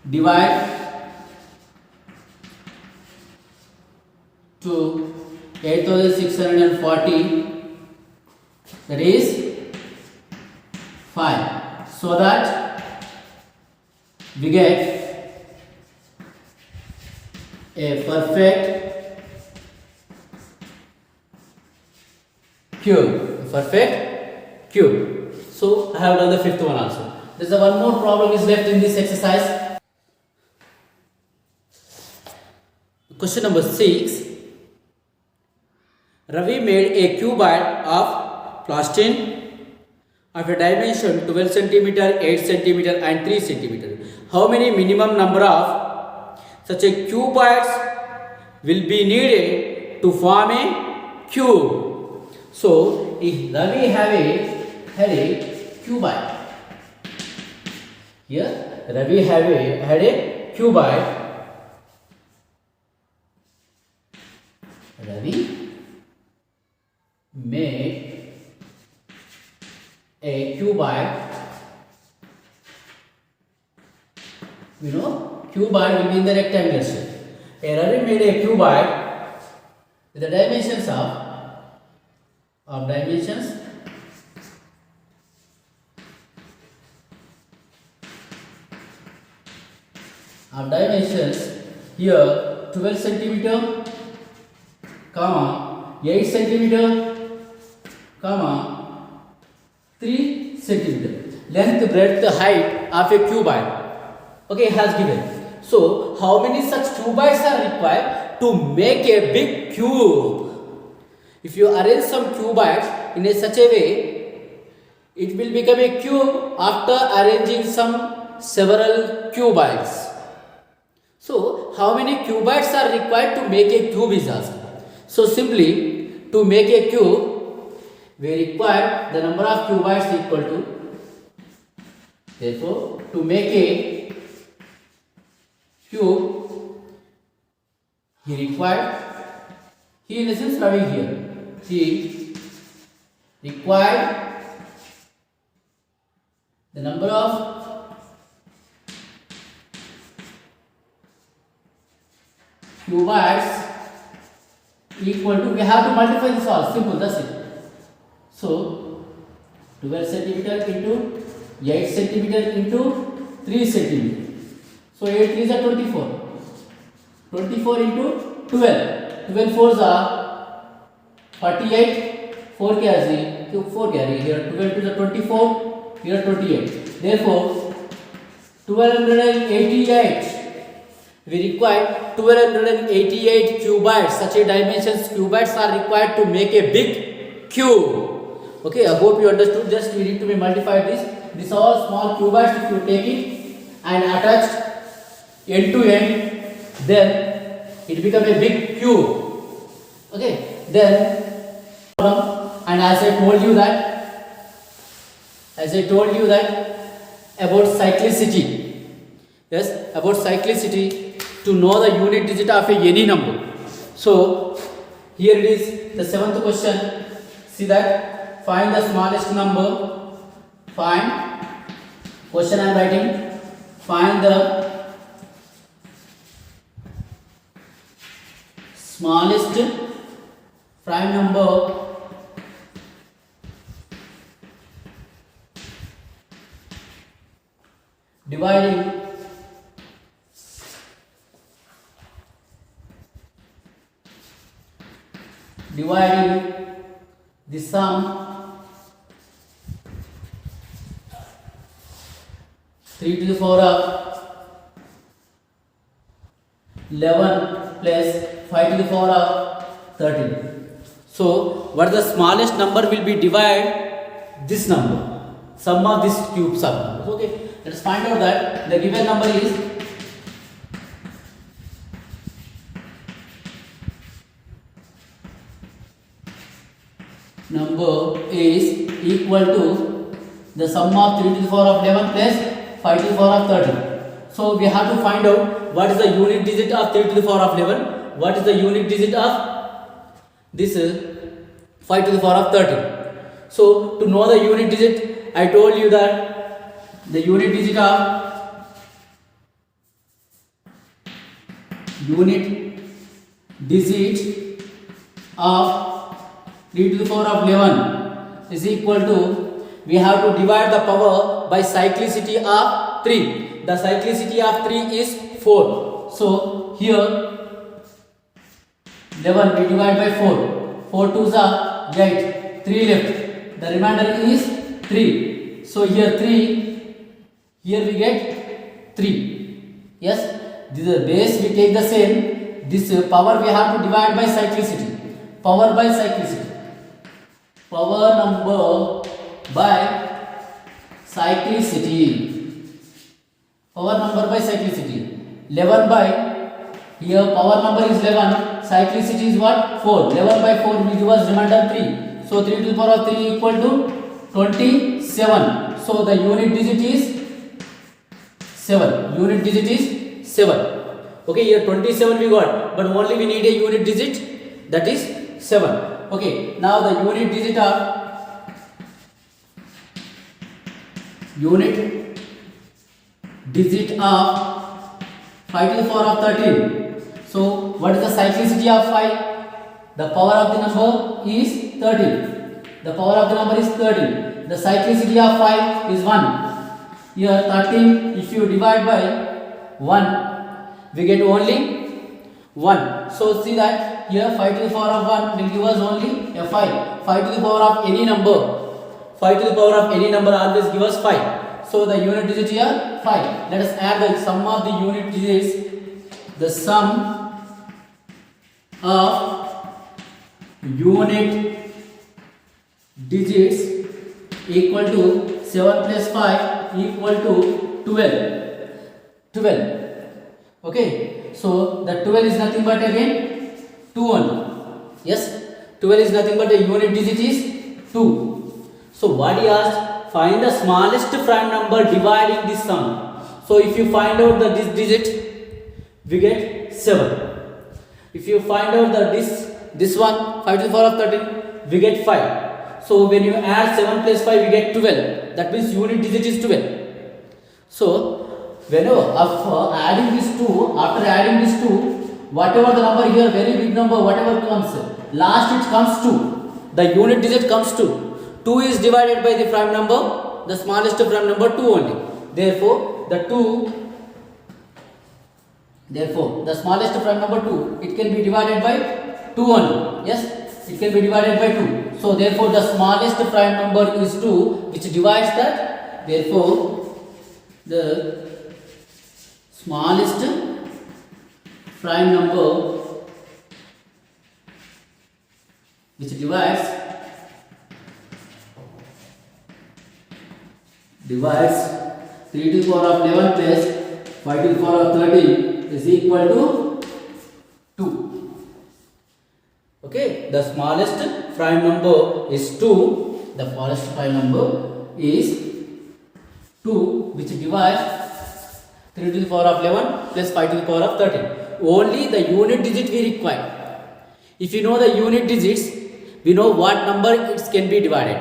divide to 8640, that is 5, so that we get a perfect cube. So I have done the fifth one also. There is one more problem is left in this exercise. Question number 6. Ravi made a cuboid of plastic of a dimension 12 centimeter, 8 centimeter and 3 centimeter. How many minimum number of such a cuboids will be needed to form a cube? So if Ravi had a cuboid, here Ravi had a cuboid. Ravi made a cuboid. You know, cuboid will be in the rectangular shape. A Ravi made a cuboid with the dimensions here 12 centimeter, 8 centimeter, 3 centimeter. Length, breadth, height of a cuboid. Okay, has given. So, how many such cuboids are required to make a big cube? If you arrange some cuboids in such a way, it will become a cube after arranging several cuboids. So, how many cuboids are required to make a cube is asked. So, simply to make a cube, we require the number of cuboids equal to. Therefore, to make a cube, he in a sense Ravi here. He required the number of cuboids equal to, we have to multiply this all, simple, that's it. So 12 centimeter into 8 centimeter into 3 centimeter. So 8 3s are 24. 24 into 12. 12 4s are 48. 4 carry, 4 carry. Here 12 to the 24. Here 28. Therefore 1288. We require 1288 cuboids. Such a dimensions cuboids are required to make a big cube. Okay, I hope you understood. Just we need to be multiplied this. These are all small cuboids. If you take it and attached end to end, then it becomes a big cube. Okay, then and as I told you that about cyclicity, yes, about cyclicity, to know the unit digit of any number. So here it is, the seventh question. See that, find the smallest number. Question I am writing, find the smallest prime number dividing the sum 3 to the power of 11 plus 5 to the power of 13. So what is the smallest number will be divide this number, sum of this cubes of numbers. Okay, let us find out that the given number is equal to the sum of 3 to the power of 11 plus 5 to the power of 13. So we have to find out what is the unit digit of 3 to the power of 11, what is the unit digit of this 5 to the power of 13. So to know the unit digit, I told you that the unit digit of 3 to the power of 11 is equal to, we have to divide the power by cyclicity of 3. The cyclicity of 3 is 4. So here 11 we divide by 4. 4 2s are 8. 3 left. The remainder is 3. So here 3. Here we get 3. Yes. This is the base. We take the same. This power we have to divide by cyclicity. Power by cyclicity. Power number by cyclicity. Power number by cyclicity. 11 by, here power number is 11. Cyclicity is what? 4. 11 by 4 will give us remainder 3. So 3 to the power of 3 equal to 27. So the unit digit is 7. Unit digit is 7. Okay, here 27 we got, but only we need a unit digit, that is 7. Okay, now the unit digit of 5 to the power of 13. So what is the cyclicity of 5? The power of the number is 13. The power of the number is 13. The cyclicity of 5 is 1. Here 13, if you divide by 1, we get only 1. So see that here 5 to the power of 1 will give us only a 5. 5 to the power of any number. 5 to the power of any number always give us 5. So the unit digit here 5. Let us add the sum of the unit digits. The sum of unit digits equal to 7 plus 5 equal to 12. 12. Okay. So the 12 is nothing but again 2 only. Yes. 12 is nothing but the unit digit is 2. So what he asked, find the smallest prime number dividing this sum. So if you find out this digit, we get 7. If you find out this one, 5 to the power of 13, we get 5. So when you add 7 plus 5, we get 12. That means unit digit is 12. So whenever after adding these two, whatever the number here, very big number, whatever comes, last it comes 2. The unit digit comes 2. 2 is divided by the prime number, the smallest prime number 2 only. Therefore, the smallest prime number 2, it can be divided by 2 only. Yes, it can be divided by 2. So therefore, the smallest prime number is 2, which divides that. Therefore, the smallest prime number which divides divides 3 to the power of 11 plus 5 to the power of 13 is equal to 2. Okay, the smallest prime number is 2. The smallest prime number is 2, which divides 3 to the power of 11 plus 5 to the power of 13. Only the unit digit we require. If you know the unit digits, we know what number it can be divided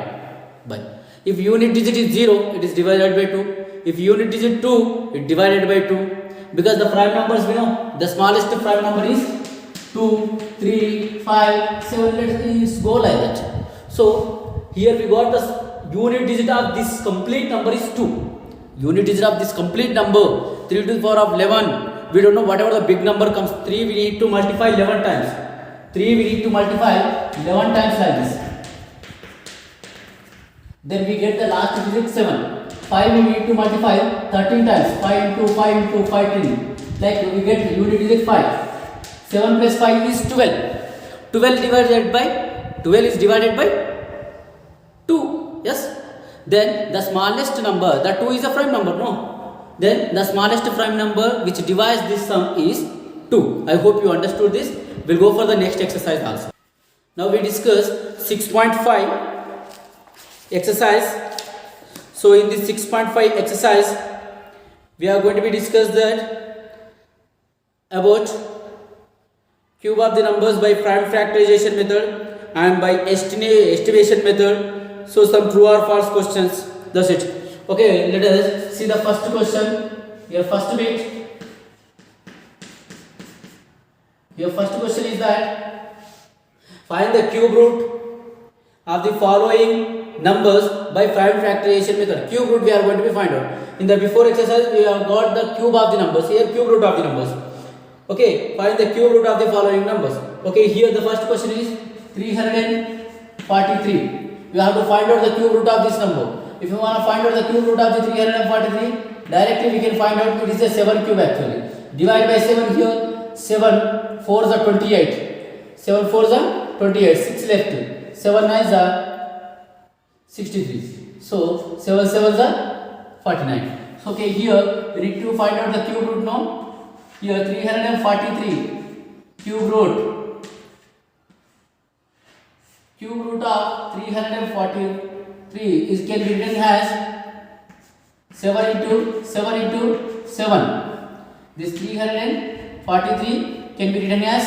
by. If unit digit is 0, it is divided by 2. If unit digit 2, it divided by 2. Because the prime numbers we know, the smallest prime number is 2, 3, 5, 7. Let's go like that. So here we got the unit digit of this complete number is 2. Unit digit of this complete number 3 to the power of 11. We don't know whatever the big number comes. 3 we need to multiply 11 times. 3 we need to multiply 11 times like this. Then we get the last digit 7. 5 we need to multiply 13 times. 5 into 5 into 5 10. Like we get unit digit 5. 7 plus 5 is 12. 12 divided by 12 is divided by 2. Yes. Then the smallest number, the 2 is a prime number, no? Then the smallest prime number which divides this sum is 2. I hope you understood this. We'll go for the next exercise also. Now we discuss 6.5 exercise. So in this 6.5 exercise, we are going to be discussed that about cube of the numbers by prime factorization method and by estimation method. So some true or false questions. That's it. Okay, let us see the first question. Your first bit. Your first question is that find the cube root of the following numbers by prime factorization method. Cube root we are going to be find out. In the before exercise we have got the cube of the numbers. Here cube root of the numbers. Okay, find the cube root of the following numbers. Okay, here the first question is 343. You have to find out the cube root of this number. If you want to find out the cube root of the 343, directly we can find out it is a 7 cube actually. Divide by 7 here. 7 4s are 28. 7 4s are 28. 6 left. 7 9s are 63. So 7 7s are 49. Okay, here we need to find out the cube root now. Here 343 cube root. Cube root of 343 is can be written as 7 into 7. This 343 can be written as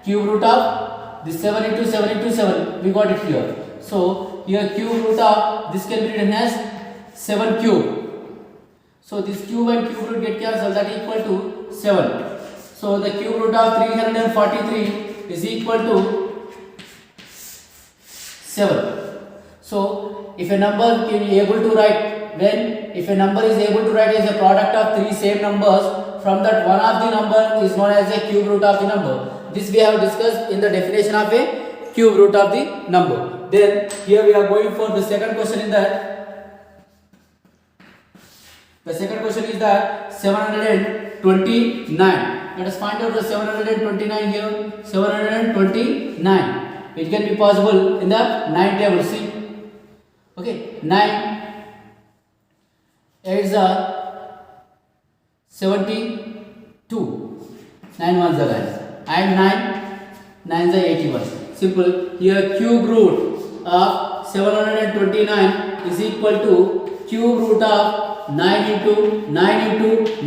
cube root of this 7 into 7. We got it here. So here cube root of this can be written as 7 cube. So this cube and cube root get cancelled, that is equal to 7. So the cube root of 343 is equal to 7. So if a number can be able to write, if a number is able to write as a product of 3 same numbers, from that one of the number is known as a cube root of the number. This we have discussed in the definition of a cube root of the number. Then here we are going for the second question in that. The second question is that 729. Let us find out the 729 here. 729. It can be possible in the 9 table. See, okay, 9 is 72. 9 ones are 9 and 9 is 81. Simple. Here cube root of 729 is equal to cube root of 9 into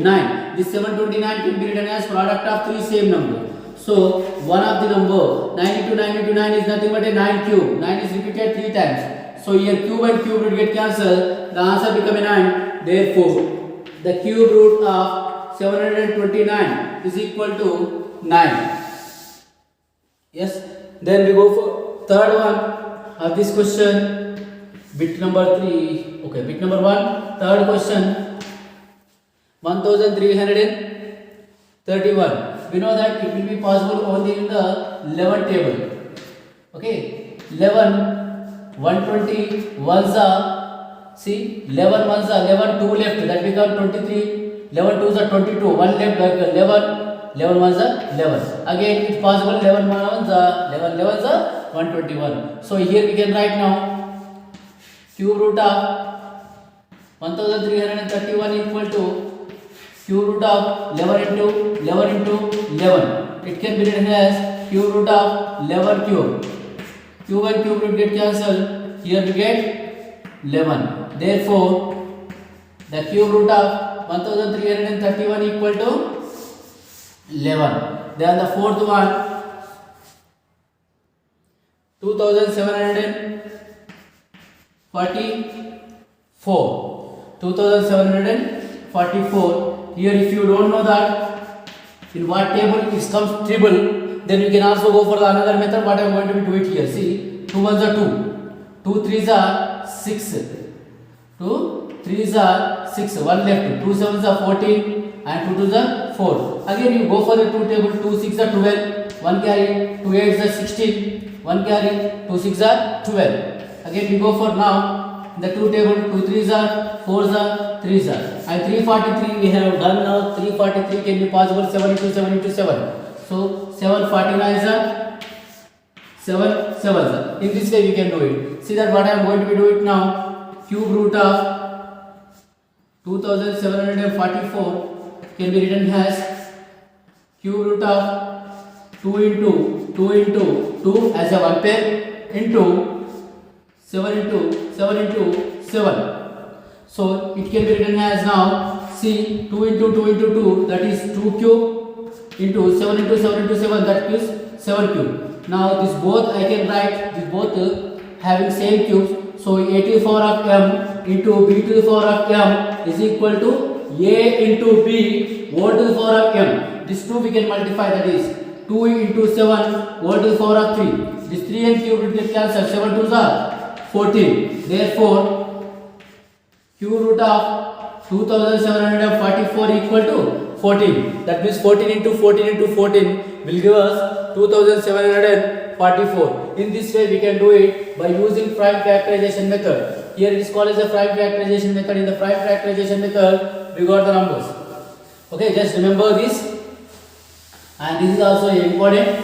9. This 729 can be written as product of 3 same number. So one of the number 9 into 9 is nothing but a 9 cube. 9 is repeated 3 times. So here cube and cube root get cancelled. The answer become a 9. Therefore, the cube root of 729 is equal to 9. Yes. Then we go for third one of this question. Bit number 3. Okay, bit number 1. Third question. 1331. We know that it will be possible only in the 11 table. Okay, 11 120 ones are, see, 11 ones are 11 2 left, that become 23. 11 twos are 22, 1 left, 11 ones are 11. Again it's possible 11 ones are 11 are 121. So here we can write now cube root of 1331 equal to cube root of 11 into 11 into 11. It can be written as cube root of 11 cube. Cube and cube root get cancelled. Here we get 11. Therefore, the cube root of 1331 equal to 11. Then the fourth one, 2744. 2744. Here, if you don't know that in what table it comes triple, then you can also go for the another method. What I am going to do it here. See, 2 ones are 2, 2 threes are 6, 2 3s are 6, 1 left, 2 sevens are 14 and 2 twos are 4. Again you go for the 2 table, 2 6 are 12, 1 carry, 2 8s are 16, 1 carry, 2 6 are 12. Again we go for now the 2 table, 2 3s are 4s are 3s are, and 343 we have done now. 343 can be possible 7 into 7 into 7. So 749s are 7 sevens are. In this way we can do it. See that what I am going to be doing it now. Cube root of 2744 can be written as cube root of 2 into 2 as a one pair into 7 into 7 into 7. So it can be written as now, see, 2 into 2 into 2, that is 2 cube, into 7 into 7 into 7, that is 7 cube. Now this both I can write, this both having same cubes. So a to the power of m into b to the power of m is equal to a into b whole to the power of m. This 2 we can multiply, that is 2 into 7 whole to the power of 3. This 3 and cube will get cancelled. 7 2s are 14. Therefore, cube root of 2744 equal to 14. That means 14 into 14 into 14 will give us 2744. In this way we can do it by using prime factorization method. Here it is called as a prime factorization method. In the prime factorization method we got the numbers. Okay, just remember this, and this is also important.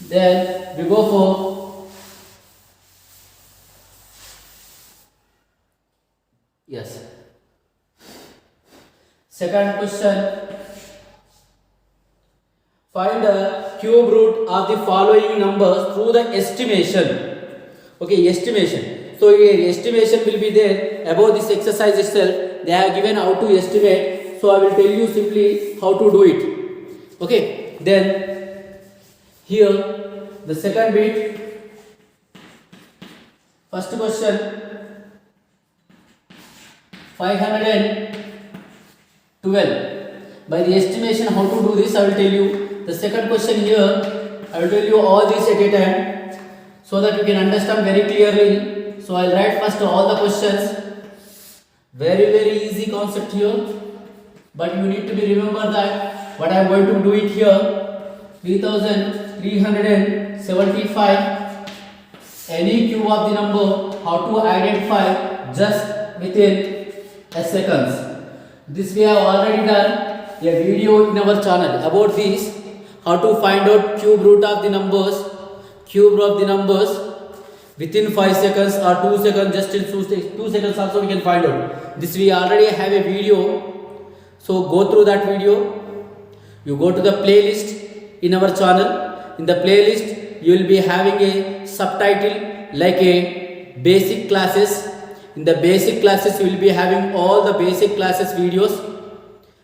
Then we go for second question. Find the cube root of the following numbers through the estimation. Okay, estimation. So here estimation will be there above this exercise itself. They have given how to estimate. So I will tell you simply how to do it. Okay. Then here the second bit. First question. 512. By the estimation, how to do this I will tell you. The second question here, I will tell you all this at a time so that you can understand very clearly. So I will write first all the questions. Very easy concept here, but you need to be remember that what I am going to do it here. 3375. Any cube of the number, how to identify just within a seconds. This we have already done a video in our channel about this, how to find out cube root of the numbers, within 5 seconds or 2 seconds, just in 2 seconds also we can find out. This we already have a video, so go through that video. You go to the playlist in our channel. In the playlist you will be having a subtitle like a basic classes. In the basic classes you will be having all the basic classes videos.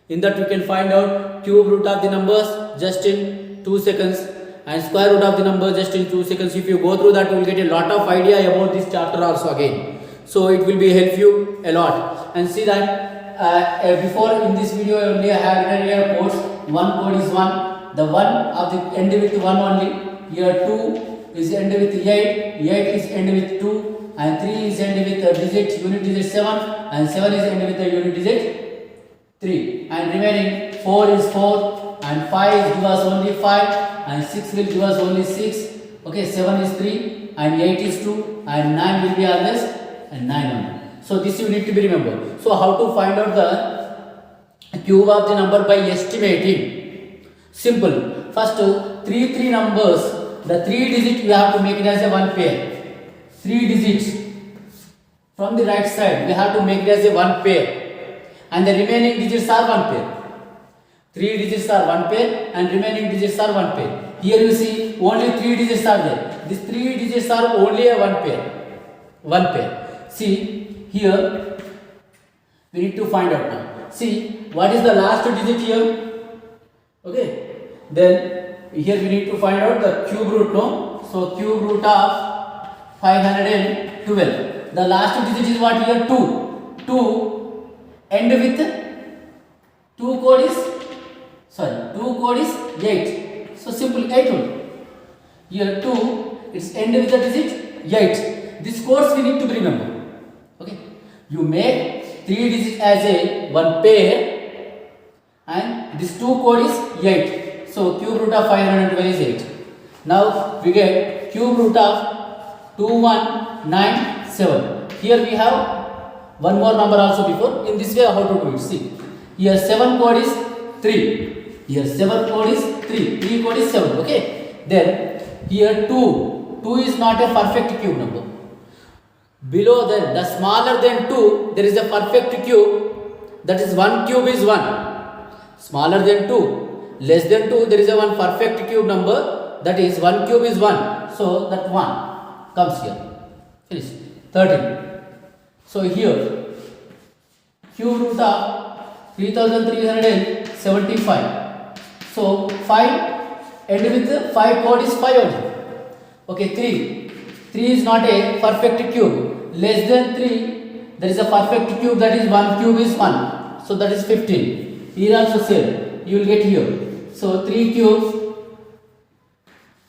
In that you can find out cube root of the numbers just in 2 seconds and square root of the number just in 2 seconds. If you go through that, you will get a lot of idea about this chapter also again. So it will be help you a lot. And see that before in this video I only have written here codes. One code is 1. The 1 of the end with 1 only. Here 2 is end with 8. 8 is end with 2. And 3 is end with unit digit 7. And 7 is end with the unit digit 3. And remaining 4 is 4. And 5 give us only 5. And 6 will give us only 6. Okay, 7 is 3 and 8 is 2 and 9 will be always and 9 only. So this you need to be remember. So how to find out the cube of the number by estimating? Simple. First 3 numbers. The 3 digit you have to make it as a one pair. 3 digits. from the right side we have to make it as a one pair, and the remaining digits are one pair. 3 digits are one pair and remaining digits are one pair. Here you see only 3 digits are there. These 3 digits are only a one pair. One pair. See here we need to find out now. See what is the last digit here? Okay. Then here we need to find out the cube root, no? So cube root of 512. The last digit is what here? 2. 2 end with 2 code is 8. So simple 8 only. Here 2 it's end with the digit 8. This codes we need to remember. Okay. You make 3 digits as a one pair and this 2 code is 8. So cube root of 512 is 8. Now we get cube root of 2197. Here we have one more number also before. In this way how to do it? See. Here 7 code is 3. Here 7 code is 3. 3 code is 7. Okay. Then here 2. 2 is not a perfect cube number. Below the smaller than 2 there is a perfect cube, that is 1 cube is 1. Smaller than 2, less than 2 there is a one perfect cube number, that is 1 cube is 1. So that 1 comes here. Finish. 13. So here cube root of 3375. So 5 end with 5 code is 5 only. Okay. 3 is not a perfect cube. Less than 3 there is a perfect cube, that is 1 cube is 1. So that is 15. Here also same you will get here. So 3 cubes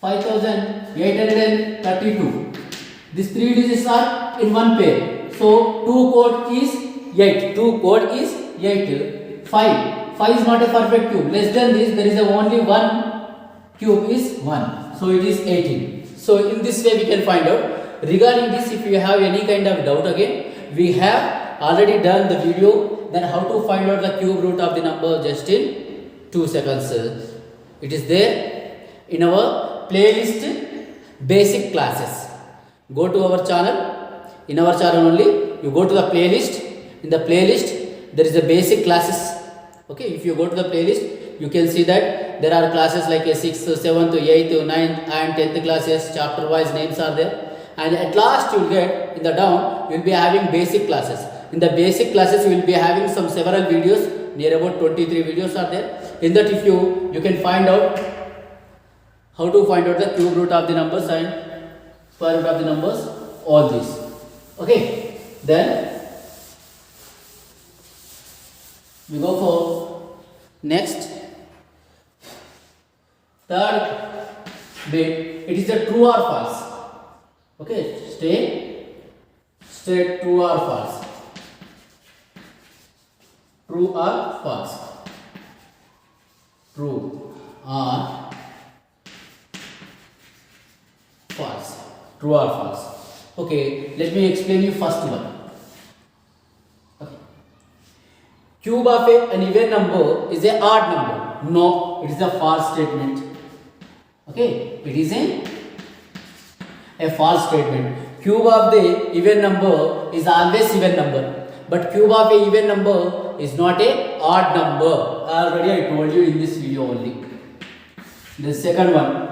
5832. These 3 digits are in one pair. So 2 code is 8. 2 code is 8. 5 is not a perfect cube. Less than this there is a only one cube is 1. So it is 18. So in this way we can find out. Regarding this, if you have any kind of doubt again, we have already done the video. Then how to find out the cube root of the number just in 2 seconds. It is there in our playlist basic classes. Go to our channel. In our channel only you go to the playlist. In the playlist there is a basic classes. Okay, if you go to the playlist you can see that there are classes like a 6th, 7th, 8th, 9th and 10th classes. Chapter wise names are there. And at last you will get in the down you will be having basic classes. In the basic classes you will be having some several videos, near about 23 videos are there. In that if you can find out how to find out the cube root of the numbers and square root of the numbers, all these. Okay. Then we go for next third bit. It is the true or false. Okay, straight true or false. True or false. True or false. True or false. Okay, let me explain you first one. Okay. Cube of an even number is a odd number. No, it is a false statement. Okay, it is a false statement. Cube of the even number is always even number, but cube of a even number is not a odd number. Already I told you in this video only. The second one,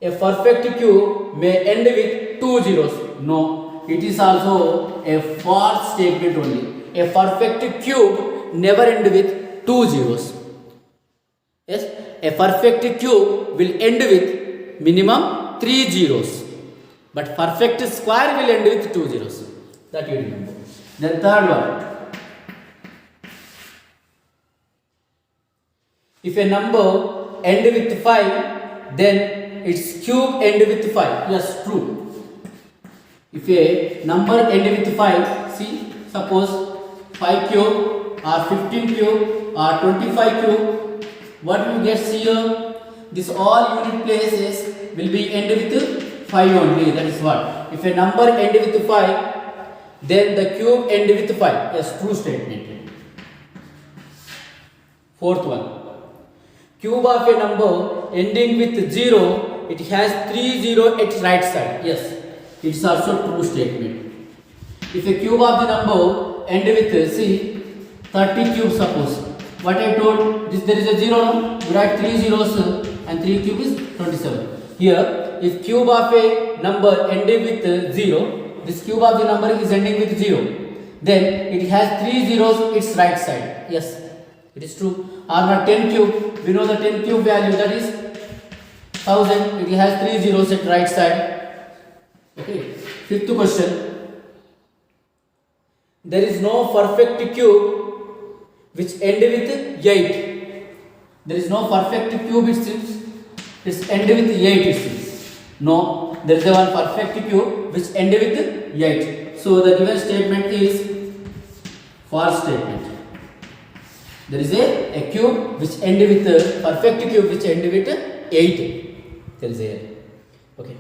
a perfect cube may end with 2 zeros. No, it is also a false statement only. A perfect cube never end with 2 zeros. Yes, a perfect cube will end with minimum 3 zeros, but perfect square will end with 2 zeros. That you remember. Then third one, if a number end with 5, then its cube end with 5. Yes, true. If a number end with 5, see, suppose 5 cube or 15 cube or 25 cube, what you get here? This all unit places will be end with 5 only. That is what? If a number end with 5, then the cube end with 5. Yes, true statement. Fourth one, cube of a number ending with 0, it has 3 0 at right side. Yes, it's also true statement. If a cube of the number end with see 30 cubes suppose. What I told, this there is a 0 no? You write 3 zeros and 3 cube is 27. Here, if cube of a number ending with 0, this cube of the number is ending with 0. Then it has 3 zeros its right side. Yes, it is true. Or not 10 cube, we know the 10 cube value, that is 1000. It has 3 zeros at right side. Okay. Fifth question. There is no perfect cube which end with 8. There is no perfect cube, it seems. It's end with 8, it seems. No, there is a one perfect cube which end with 8. So the given statement is false statement. There is a cube which end with perfect cube which end with 8. There is a okay.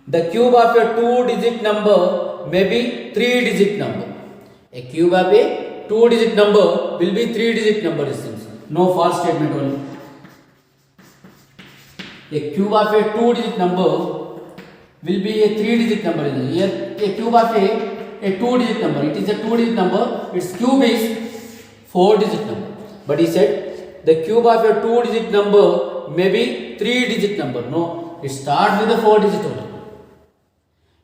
The cube of a 2-digit number may be 3-digit number. A cube of a 2-digit number will be 3-digit number, it seems. No false statement only. A cube of a 2-digit number will be a 3-digit number. Here, a cube of a 2-digit number. It is a 2-digit number. Its cube is 4-digit number. But he said the cube of a 2-digit number may be 3-digit number. No, it starts with a 4-digit only.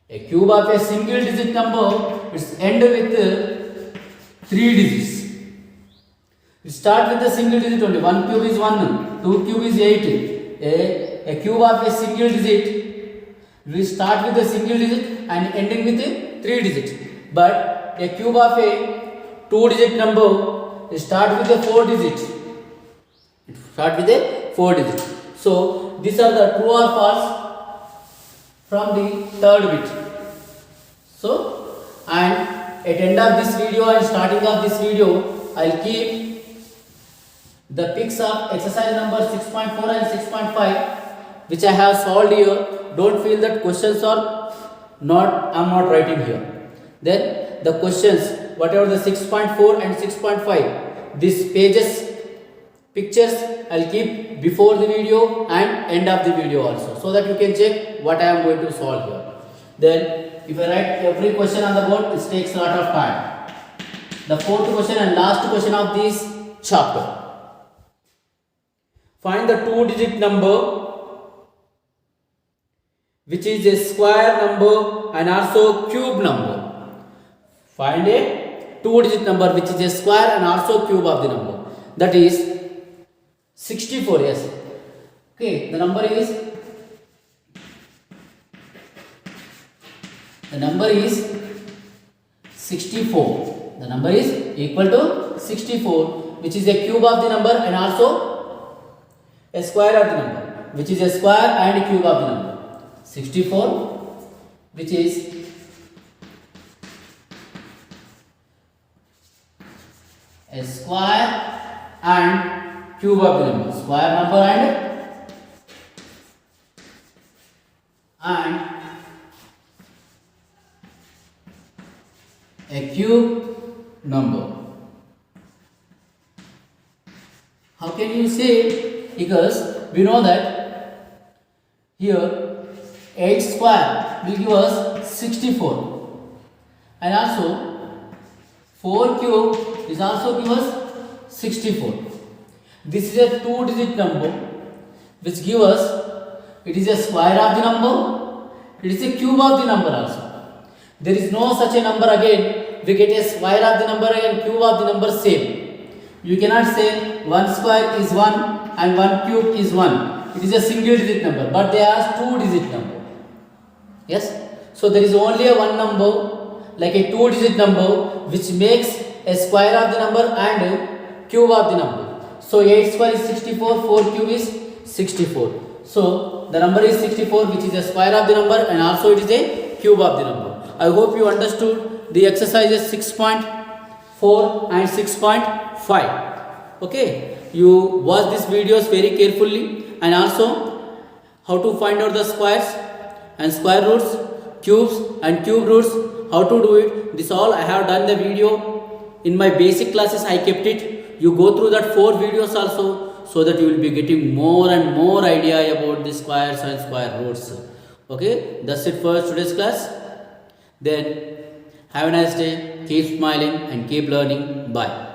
A cube of a single-digit number, its end with 3 digits. It starts with a single digit only. 1 cube is 1, 2 cube is 8. A cube of a single digit will start with a single digit and ending with a 3 digit. But a cube of a 2-digit number start with a 4 digit. It start with a 4 digit. So these are the true or false from the third bit. So, and at end of this video and starting of this video, I will keep the pics of exercise number 6.4 and 6.5 which I have solved here. Don't feel that questions are not, I am not writing here. Then the questions, whatever the 6.4 and 6.5, these pages, pictures I will keep before the video and end of the video also, so that you can check what I am going to solve here. Then if I write every question on the board, it takes a lot of time. The fourth question and last question of this chapter. Find the 2-digit number which is a square number and also cube number. Find a 2-digit number which is a square and also cube of the number. That is 64, yes. Okay, the number is 64. The number is equal to 64, which is a cube of the number and also a square of the number, which is a square and a cube of the number. 64, which is a square and cube of the number. Square number and a cube number. How can you say? Because we know that here 8 square will give us 64 and also 4 cube is also give us 64. This is a 2-digit number which give us, it is a square of the number, it is a cube of the number also. There is no such a number again, we get a square of the number and cube of the number same. You cannot say 1 square is 1 and 1 cube is 1. It is a single digit number, but they are 2-digit number. Yes? So there is only a one number, like a 2-digit number, which makes a square of the number and a cube of the number. So 8 square is 64, 4 cube is 64. So the number is 64, which is a square of the number and also it is a cube of the number. I hope you understood the exercises 6.4 and 6.5. Okay, you watch these videos very carefully, and also how to find out the squares and square roots, cubes and cube roots, how to do it. This all I have done the video in my basic classes. I kept it. You go through that 4 videos also, so that you will be getting more and more idea about the squares and square roots. Okay, that's it for today's class. Then Have a nice day. Keep smiling and keep learning. Bye.